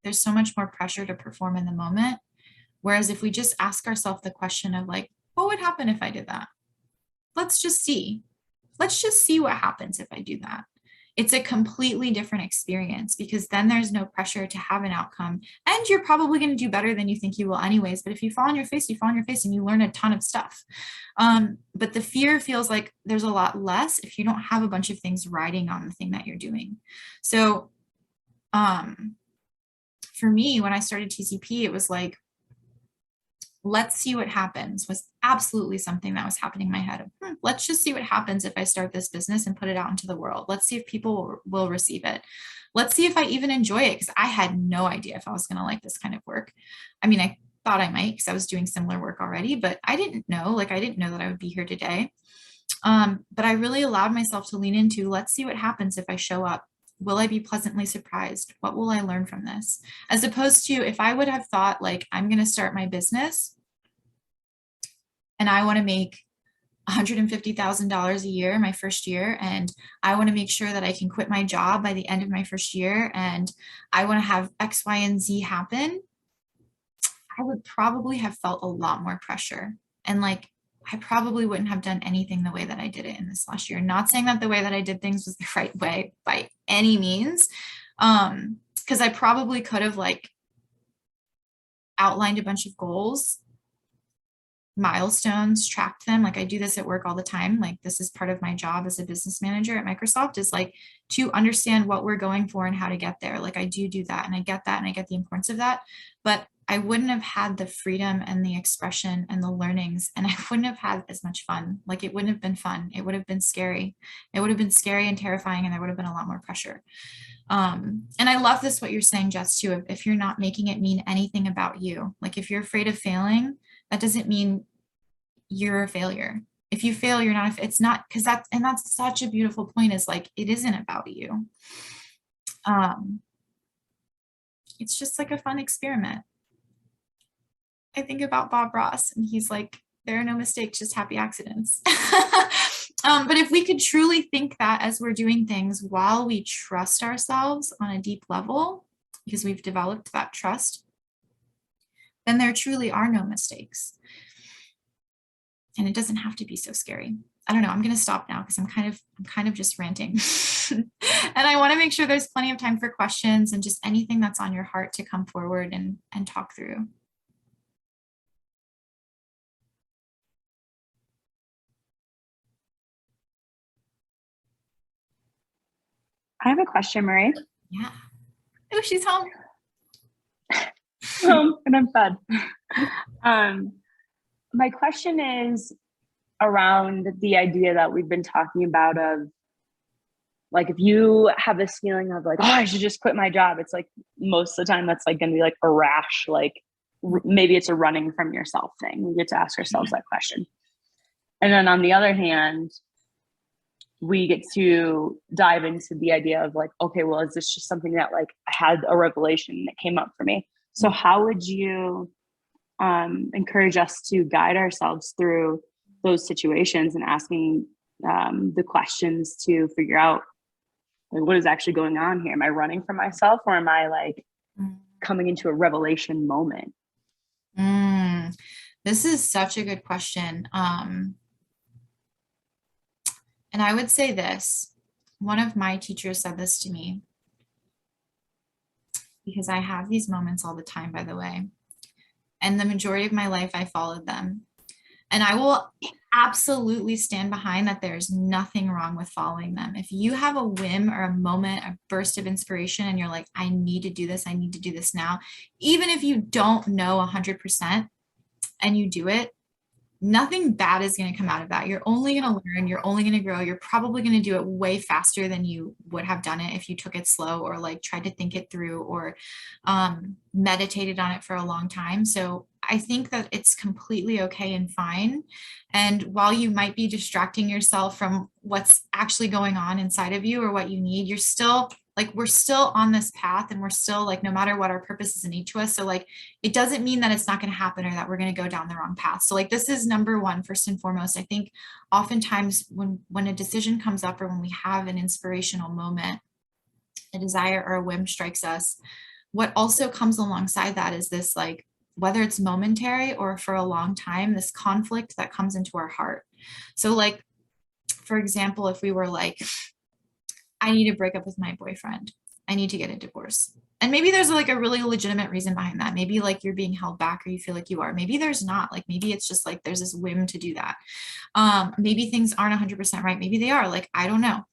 there's so much more pressure to perform in the moment. Whereas if we just ask ourselves the question of like, what would happen if I did that? Let's just see. Let's just see what happens if I do that. It's a completely different experience, because then there's no pressure to have an outcome, and you're probably going to do better than you think you will anyways. But if you fall on your face, you fall on your face and you learn a ton of stuff. But the fear feels like there's a lot less if you don't have a bunch of things riding on the thing that you're doing. So for me, when I started TCP, it was like, let's see what happens, was absolutely something that was happening in my head. Let's just see what happens if I start this business and put it out into the world. Let's see if people will receive it. Let's see if I even enjoy it, because I had no idea if I was going to like this kind of work. I mean, I thought I might, because I was doing similar work already, but I didn't know. Like, I didn't know that I would be here today. But I really allowed myself to lean into, let's see what happens if I show up. Will I be pleasantly surprised? What will I learn from this? As opposed to if I would have thought like, I'm going to start my business and I want to make $150,000 a year my first year, and I want to make sure that I can quit my job by the end of my first year, and I want to have X, Y, and Z happen, I would probably have felt a lot more pressure. And like, I probably wouldn't have done anything the way that I did it in this last year. Not saying that the way that I did things was the right way by any means. Because I probably could have like outlined a bunch of goals, milestones, tracked them. Like I do this at work all the time. Like this is part of my job as a business manager at Microsoft, is like to understand what we're going for and how to get there. Like I do that, and I get that, and I get the importance of that. But I wouldn't have had the freedom and the expression and the learnings, and I wouldn't have had as much fun. Like it wouldn't have been fun. It would have been scary. It would have been scary and terrifying, and there would have been a lot more pressure. And I love this, what you're saying, Jess, too. If you're not making it mean anything about you, like if you're afraid of failing, that doesn't mean you're a failure. If you fail, you're not, it's not, because that's such a beautiful point, is like, it isn't about you. It's just like a fun experiment. I think about Bob Ross, and he's like, there are no mistakes, just happy accidents. But if we could truly think that as we're doing things, while we trust ourselves on a deep level, because we've developed that trust, then there truly are no mistakes. And it doesn't have to be so scary. I don't know. I'm going to stop now because I'm kind of just ranting. And I want to make sure there's plenty of time for questions and just anything that's on your heart to come forward and talk through. I have a question, Marie. Yeah. Oh, she's home. And I'm fed. My question is around the idea that we've been talking about of like, if you have this feeling of like, oh, I should just quit my job, it's like most of the time that's like going to be like a rash, like maybe it's a running from yourself thing. We get to ask ourselves that question. And then on the other hand, we get to dive into the idea of like, okay, well, is this just something that like I had a revelation that came up for me? So how would you encourage us to guide ourselves through those situations and asking the questions to figure out like, what is actually going on here? Am I running from myself, or am I like coming into a revelation moment? This is such a good question. And I would say this, one of my teachers said this to me, because I have these moments all the time, by the way, and the majority of my life I followed them. And I will absolutely stand behind that. There's nothing wrong with following them. If you have a whim or a moment, a burst of inspiration, and you're like, I need to do this, I need to do this now, even if you don't know 100% and you do it, nothing bad is going to come out of that. You're only going to learn, you're only going to grow. You're probably going to do it way faster than you would have done it if you took it slow, or like tried to think it through, or meditated on it for a long time. So I think that it's completely okay and fine. And while you might be distracting yourself from what's actually going on inside of you or what you need, you're still like, we're still on this path, and we're still like, no matter what, our purpose is innate to us. So like, it doesn't mean that it's not going to happen or that we're going to go down the wrong path. So like, this is number one, first and foremost. I think oftentimes when a decision comes up, or when we have an inspirational moment, a desire or a whim strikes us, what also comes alongside that is this, like, whether it's momentary or for a long time, this conflict that comes into our heart. So like, for example, if we were like, I need to break up with my boyfriend, I need to get a divorce. And maybe there's like a really legitimate reason behind that. Maybe like you're being held back, or you feel like you are. Maybe there's not. Like maybe it's just like there's this whim to do that. Maybe things aren't 100% right. Maybe they are. Like, I don't know.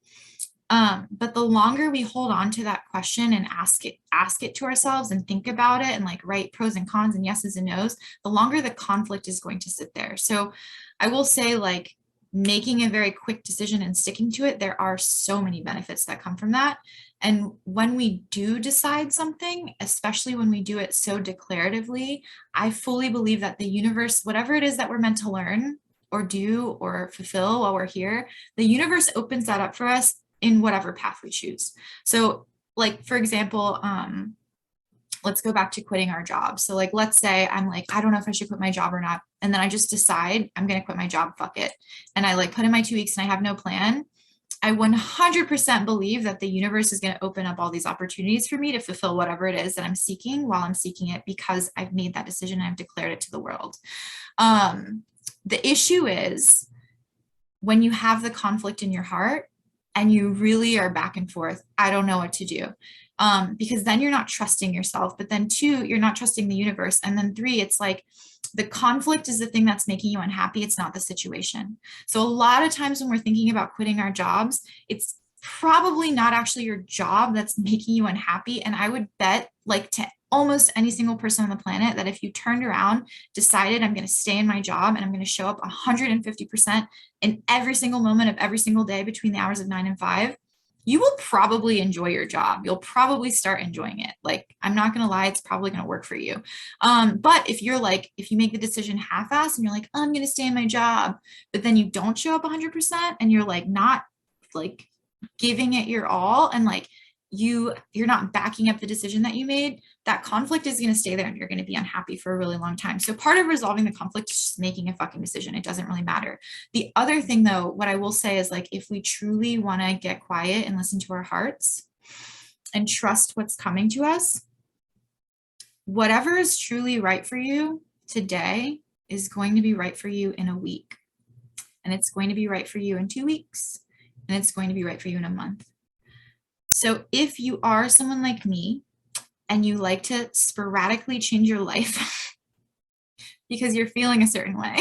But the longer we hold on to that question and ask it to ourselves and think about it and like write pros and cons and yeses and nos, the longer the conflict is going to sit there. So I will say, like, making a very quick decision and sticking to it, there are so many benefits that come from that. And when we do decide something, especially when we do it so declaratively, I fully believe that the universe, whatever it is that we're meant to learn or do or fulfill while we're here, the universe opens that up for us in whatever path we choose. So like, for example, let's go back to quitting our job. So like, let's say I'm like, I don't know if I should quit my job or not. And then I just decide I'm going to quit my job, fuck it. And I like put in my 2 weeks and I have no plan. I 100% believe that the universe is going to open up all these opportunities for me to fulfill whatever it is that I'm seeking while I'm seeking it, because I've made that decision and I've declared it to the world. The issue is when you have the conflict in your heart and you really are back and forth, I don't know what to do. Because then you're not trusting yourself, but then 2, you're not trusting the universe. And then 3, it's like the conflict is the thing that's making you unhappy. It's not the situation. So a lot of times when we're thinking about quitting our jobs, it's probably not actually your job that's making you unhappy. And I would bet like to almost any single person on the planet that if you turned around, decided I'm going to stay in my job and I'm going to show up 150% in every single moment of every single day between the hours of 9 and 5, you will probably enjoy your job. You'll probably start enjoying it. Like, I'm not going to lie, it's probably going to work for you. But if you're like, if you make the decision half-assed and you're like, oh, I'm going to stay in my job, but then you don't show up 100% and you're like not like giving it your all, and like you're not backing up the decision that you made, that conflict is going to stay there and you're going to be unhappy for a really long time. So part of resolving the conflict is just making a fucking decision. It doesn't really matter. The other thing though, what I will say is like, if we truly want to get quiet and listen to our hearts and trust what's coming to us, whatever is truly right for you today is going to be right for you in a week. And it's going to be right for you in 2 weeks. And it's going to be right for you in a month. So if you are someone like me and you like to sporadically change your life because you're feeling a certain way,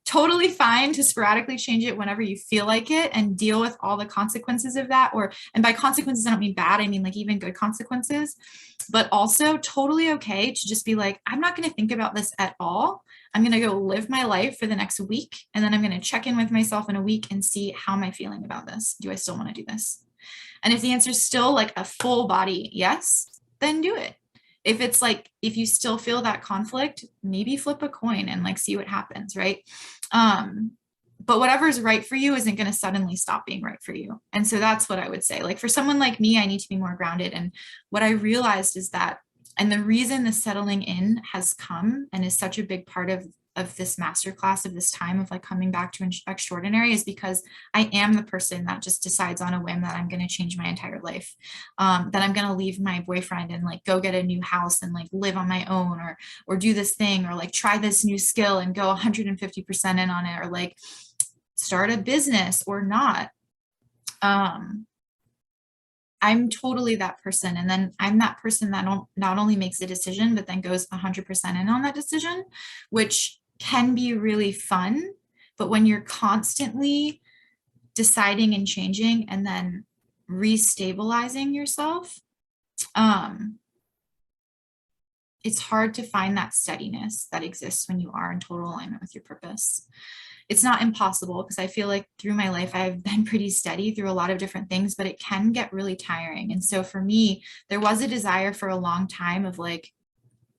totally fine to sporadically change it whenever you feel like it and deal with all the consequences of that. And by consequences, I don't mean bad, I mean like even good consequences, but also totally okay to just be like, I'm not going to think about this at all. I'm going to go live my life for the next week. And then I'm going to check in with myself in a week and see how am I feeling about this? Do I still want to do this? And if the answer is still like a full body yes, then do it. If it's like, if you still feel that conflict, maybe flip a coin and like see what happens, right? But whatever's right for you isn't going to suddenly stop being right for you. And so that's what I would say. Like for someone like me, I need to be more grounded. And what I realized is that, and the reason the settling in has come and is such a big part of this masterclass, of this time of like coming back to extraordinary, is because I am the person that just decides on a whim that I'm going to change my entire life, that I'm going to leave my boyfriend and like go get a new house and like live on my own, or do this thing, or like try this new skill and go 150% in on it, or like start a business or not. I'm totally that person. And then I'm that person that not only makes a decision, but then goes 100% in on that decision, which can be really fun. But when you're constantly deciding and changing and then restabilizing yourself, it's hard to find that steadiness that exists when you are in total alignment with your purpose. It's not impossible, because I feel like through my life, I've been pretty steady through a lot of different things, but it can get really tiring. And so for me, there was a desire for a long time of like,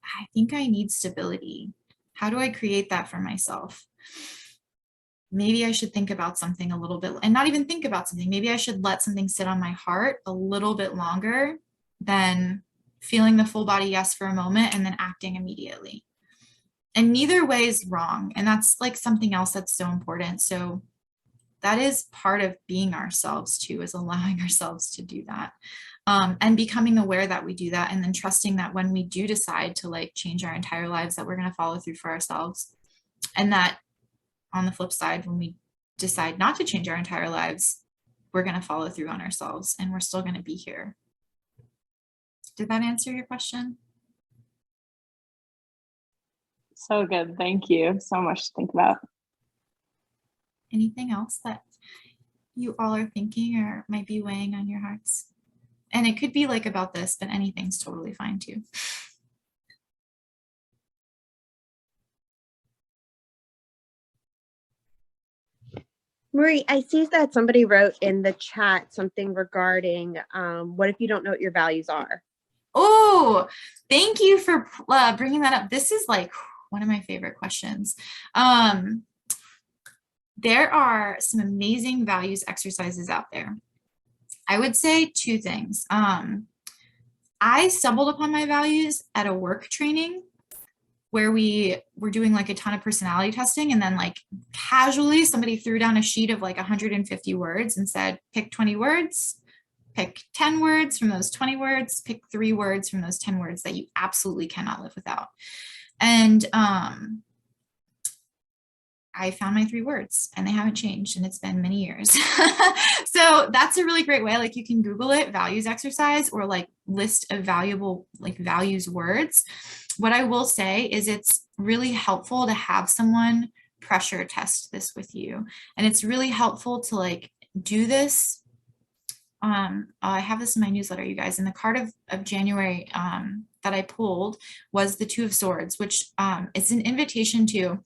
I think I need stability. How do I create that for myself? Maybe I should think about something a little bit, and not even think about something. Maybe I should let something sit on my heart a little bit longer than feeling the full body yes for a moment and then acting immediately. And neither way is wrong. And that's like something else that's so important. So that is part of being ourselves too, is allowing ourselves to do that. And becoming aware that we do that, and then trusting that when we do decide to like change our entire lives, that we're going to follow through for ourselves. And that on the flip side, when we decide not to change our entire lives, we're going to follow through on ourselves and we're still going to be here. Did that answer your question? So good. Thank you. So much to think about. Anything else that you all are thinking or might be weighing on your hearts? And it could be like about this, but anything's totally fine too. Marie, I see that somebody wrote in the chat something regarding what if you don't know what your values are? Oh, thank you for bringing that up. This is like one of my favorite questions. There are some amazing values exercises out there. I would say 2 things. I stumbled upon my values at a work training where we were doing like a ton of personality testing, and then like casually somebody threw down a sheet of like 150 words and said, pick 20 words, pick 10 words from those 20 words, pick 3 words from those 10 words that you absolutely cannot live without. And I found my 3 words and they haven't changed, and it's been many years. So that's a really great way. Like, you can Google it, values exercise, or like list of valuable, like, values words. What I will say is it's really helpful to have someone pressure test this with you. And it's really helpful to like do this. I have this in my newsletter, you guys, and the card of January that I pulled was the 2 of Swords, which it's an invitation to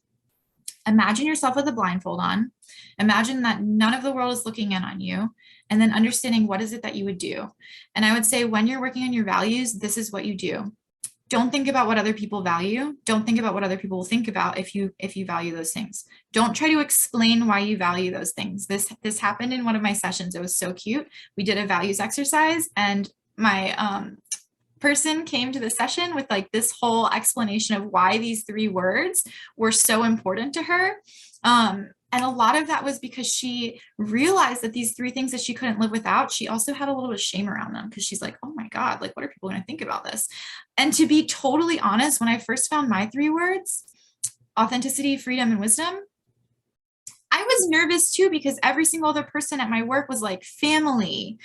imagine yourself with a blindfold on. Imagine that none of the world is looking in on you, and then understanding what is it that you would do. And I would say, when you're working on your values, this is what you do. Don't think about what other people value. Don't think about what other people will think about if you value those things. Don't try to explain why you value those things. This happened in one of my sessions. It was so cute. We did a values exercise, and my person came to the session with like this whole explanation of why these 3 words were so important to her. And a lot of that was because she realized that these 3 things that she couldn't live without, she also had a little bit of shame around them, because she's like, oh my God, like, what are people going to think about this? And to be totally honest, when I first found my 3 words, authenticity, freedom, and wisdom, I was nervous too, because every single other person at my work was like family,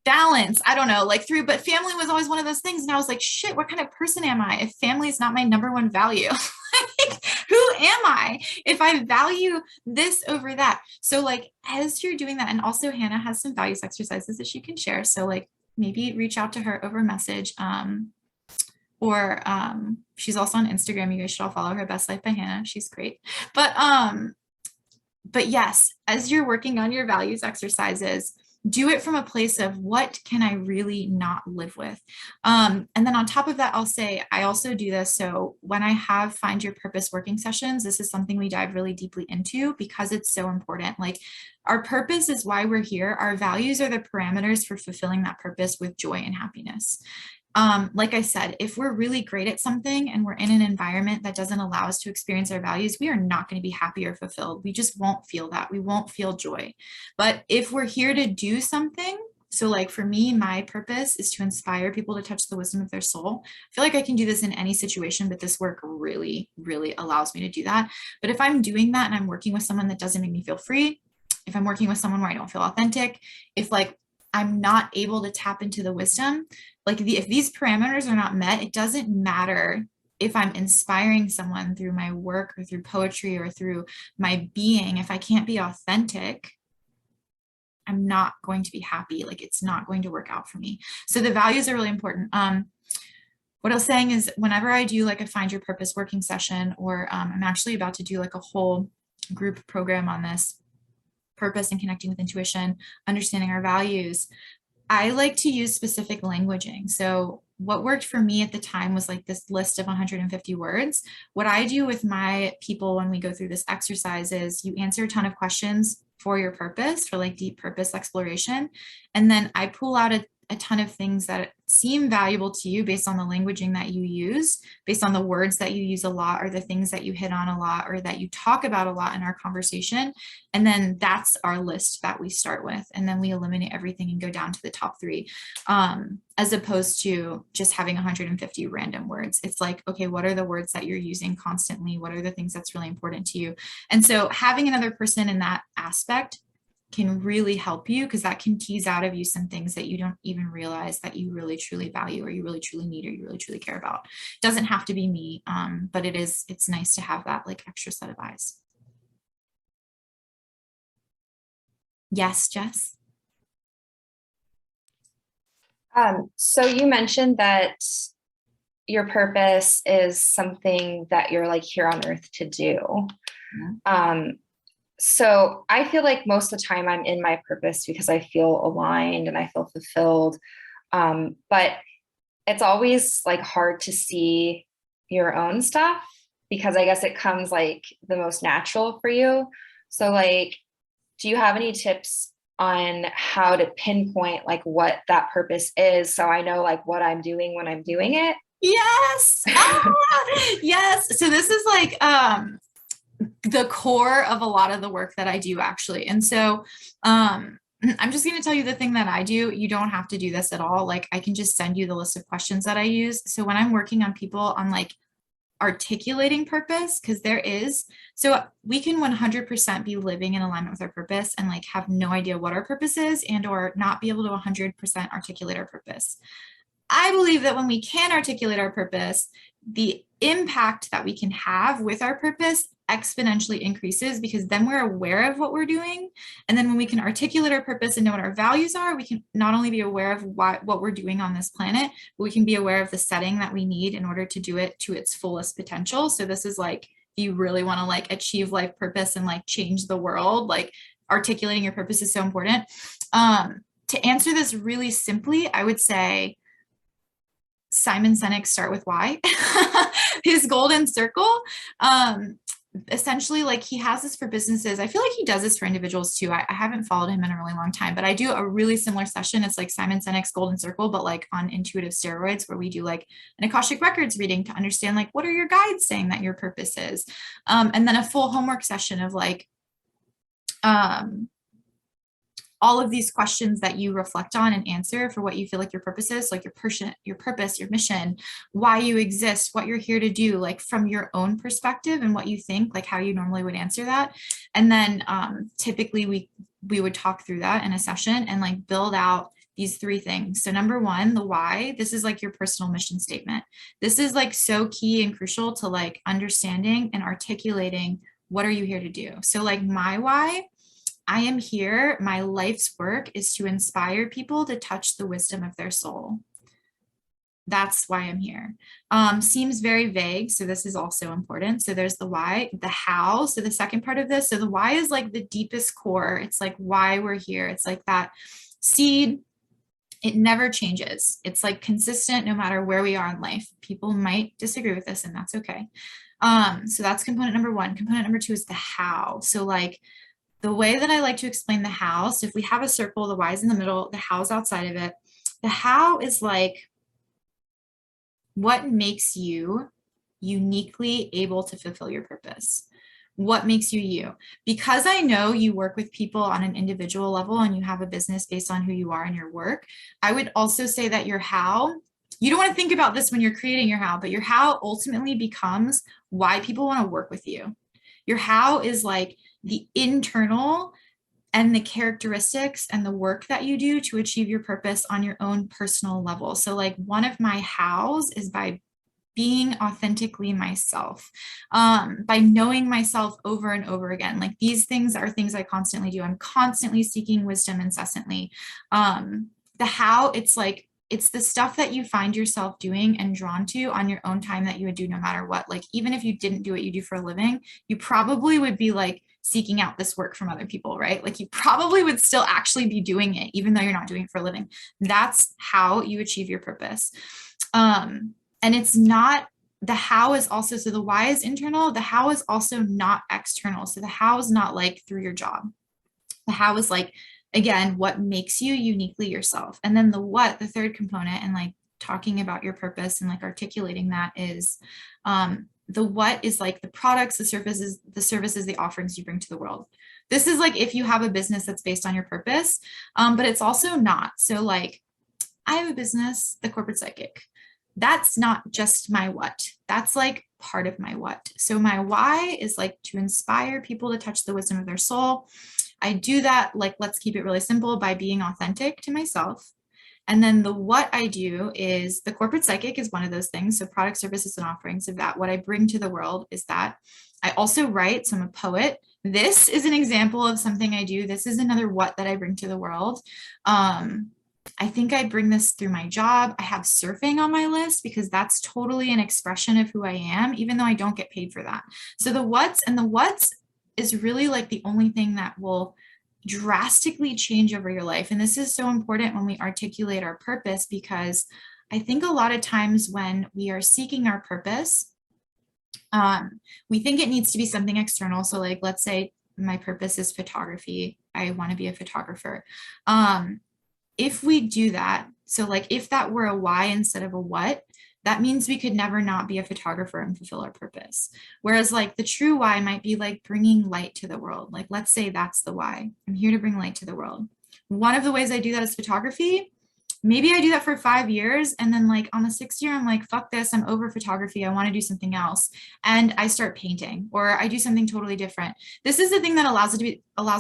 balance, I don't know, like 3, but family was always one of those things. And I was like, shit, what kind of person am I if family is not my number 1 value? Like, who am I if I value this over that? So like, as you're doing that, and also Hannah has some values exercises that she can share. So like, maybe reach out to her over message, or she's also on Instagram. You guys should all follow her, Best Life by Hannah. She's great. But yes, as you're working on your values exercises, do it from a place of, what can I really not live with? And then on top of that, I'll say, I also do this. So when I have Find Your Purpose working sessions, this is something we dive really deeply into, because it's so important. Like, our purpose is why we're here. Our values are the parameters for fulfilling that purpose with joy and happiness. Like I said, if we're really great at something and we're in an environment that doesn't allow us to experience our values, we are not going to be happy or fulfilled. We just won't feel that. We won't feel joy. But if we're here to do something, so like for me, my purpose is to inspire people to touch the wisdom of their soul. I feel like I can do this in any situation, but this work really, really allows me to do that. But if I'm doing that and I'm working with someone that doesn't make me feel free, if I'm working with someone where I don't feel authentic, if like I'm not able to tap into the wisdom, like if these parameters are not met, it doesn't matter if I'm inspiring someone through my work or through poetry or through my being. If I can't be authentic, I'm not going to be happy. Like, it's not going to work out for me. So the values are really important. What I was saying is, whenever I do like a Find Your Purpose working session, or I'm actually about to do like a whole group program on this, purpose and connecting with intuition, understanding our values, I like to use specific languaging. So what worked for me at the time was like this list of 150 words. What I do with my people when we go through this exercise is, you answer a ton of questions for your purpose, for like deep purpose exploration. And then I pull out a ton of things that seem valuable to you based on the languaging that you use, based on the words that you use a lot, or the things that you hit on a lot, or that you talk about a lot in our conversation. And then that's our list that we start with. And then we eliminate everything and go down to the top 3, as opposed to just having 150 random words. It's like, okay, what are the words that you're using constantly? What are the things that's really important to you? And so having another person in that aspect can really help you, because that can tease out of you some things that you don't even realize that you really truly value, or you really truly need, or you really truly care about. It doesn't have to be me, but it's nice to have that like extra set of eyes. Yes, Jess? So you mentioned that your purpose is something that you're like here on earth to do. Yeah. So I feel like most of the time I'm in my purpose because I feel aligned and I feel fulfilled. But it's always like hard to see your own stuff, because I guess it comes like the most natural for you. So like, do you have any tips on how to pinpoint like what that purpose is, so I know like what I'm doing when I'm doing it? Yes. Yes. So this is like, the core of a lot of the work that I do, actually. And so I'm just going to tell you the thing that I do. You don't have to do this at all. Like I can just send you the list of questions that I use. So when I'm working on people on like articulating purpose, because there is, so we can 100% be living in alignment with our purpose and like have no idea what our purpose is and or not be able to 100% articulate our purpose. I believe that when we can articulate our purpose, the impact that we can have with our purpose exponentially increases, because then we're aware of what we're doing. And then when we can articulate our purpose and know what our values are, we can not only be aware of what we're doing on this planet, but we can be aware of the setting that we need in order to do it to its fullest potential. So this is like, if you really want to like achieve life purpose and like change the world, like articulating your purpose is so important. To answer this really simply, I would say Simon Sinek's Start With Why, his golden circle. Essentially, like he has this for businesses. I feel like he does this for individuals too. I haven't followed him in a really long time, but I do a really similar session. It's like Simon Sinek's golden circle, but like on intuitive steroids, where we do like an Akashic Records reading to understand like, what are your guides saying that your purpose is? And then a full homework session of like, all of these questions that you reflect on and answer for what you feel like your purpose is, like your purpose, your mission, why you exist, what you're here to do, like from your own perspective and what you think, like how you normally would answer that. And then typically we would talk through that in a session and like build out these three things. So number one, the why. This is like your personal mission statement. This is like so key and crucial to like understanding and articulating what are you here to do. So like my why, I am here, my life's work is to inspire people to touch the wisdom of their soul. That's why I'm here. Seems very vague, so this is also important. So there's the why, the how. So the second part of this, so the why is like the deepest core. It's like why we're here. It's like that seed. It never changes. It's like consistent no matter where we are in life. People might disagree with this and that's okay. So that's component number one. Component number two is the how. So like, the way that I like to explain the how, so if we have a circle, the why is in the middle, the how is outside of it. The how is like what makes you uniquely able to fulfill your purpose. What makes you you? Because I know you work with people on an individual level and you have a business based on who you are in your work, I would also say that your how, you don't want to think about this when you're creating your how, but your how ultimately becomes why people want to work with you. Your how is like the internal and the characteristics and the work that you do to achieve your purpose on your own personal level. So like one of my hows is by being authentically myself, by knowing myself over and over again. Like these things are things I constantly do. I'm constantly seeking wisdom incessantly. The how, it's like, it's the stuff that you find yourself doing and drawn to on your own time that you would do no matter what. Like, even if you didn't do what you do for a living, you probably would be like seeking out this work from other people, right? Like you probably would still actually be doing it, even though you're not doing it for a living. That's how you achieve your purpose. And it's not, the how is also, so the why is internal, the how is also not external. So the how is not like through your job. The how is like, again, what makes you uniquely yourself. And then the what, the third component, and like talking about your purpose and like articulating that is the what is like the products, the services, the offerings you bring to the world. This is like if you have a business that's based on your purpose, but it's also not. So like I have a business, The Corporate Psychic. That's not just my what. That's like part of my what. So my why is like to inspire people to touch the wisdom of their soul. I do that, like, let's keep it really simple, by being authentic to myself. And then the what I do is The Corporate Psychic is one of those things. So product, services, and offerings of that. What I bring to the world is that. I also write, so I'm a poet. This is an example of something I do. This is another what that I bring to the world. I think I bring this through my job. I have surfing on my list because that's totally an expression of who I am, even though I don't get paid for that. So the what's is really like the only thing that will drastically change over your life. And this is so important when we articulate our purpose, because I think a lot of times when we are seeking our purpose, we think it needs to be something external. So like, let's say my purpose is photography. I want to be a photographer. If we do that, so like if that were a why instead of a what, that means we could never not be a photographer and fulfill our purpose. Whereas like the true why might be like bringing light to the world. Like, let's say that's the why. I'm here to bring light to the world. One of the ways I do that is photography. Maybe I do that for 5 years, and then like on the 6th year, I'm like, fuck this, I'm over photography, I want to do something else. And I start painting, or I do something totally different. This is the thing that allows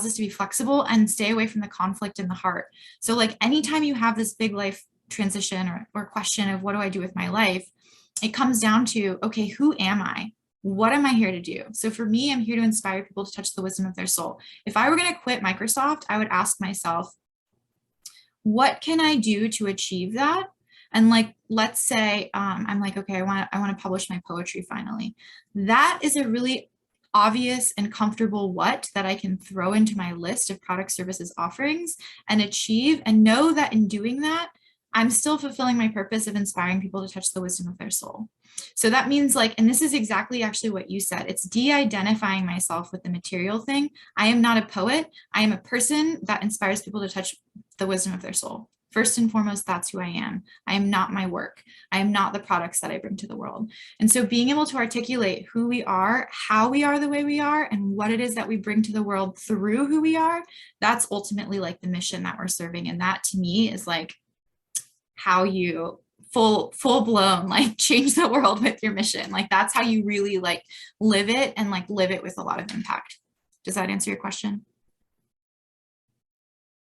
us to be flexible and stay away from the conflict in the heart. So like anytime you have this big life transition or question of what do I do with my life, it comes down to, okay, who am I? What am I here to do? So for me, I'm here to inspire people to touch the wisdom of their soul. If I were going to quit Microsoft, I would ask myself, what can I do to achieve that? And like, let's say I'm like, okay, I want to publish my poetry finally. That is a really obvious and comfortable what that I can throw into my list of product services offerings and achieve, and know that in doing that, I'm still fulfilling my purpose of inspiring people to touch the wisdom of their soul. So that means like, and this is exactly actually what you said, it's de-identifying myself with the material thing. I am not a poet. I am a person that inspires people to touch the wisdom of their soul. First and foremost, that's who I am. I am not my work. I am not the products that I bring to the world. And so being able to articulate who we are, how we are the way we are, and what it is that we bring to the world through who we are, that's ultimately like the mission that we're serving. And that to me is like how you full blown like change the world with your mission. Like that's how you really like live it, and like live it with a lot of impact. Does that answer your question?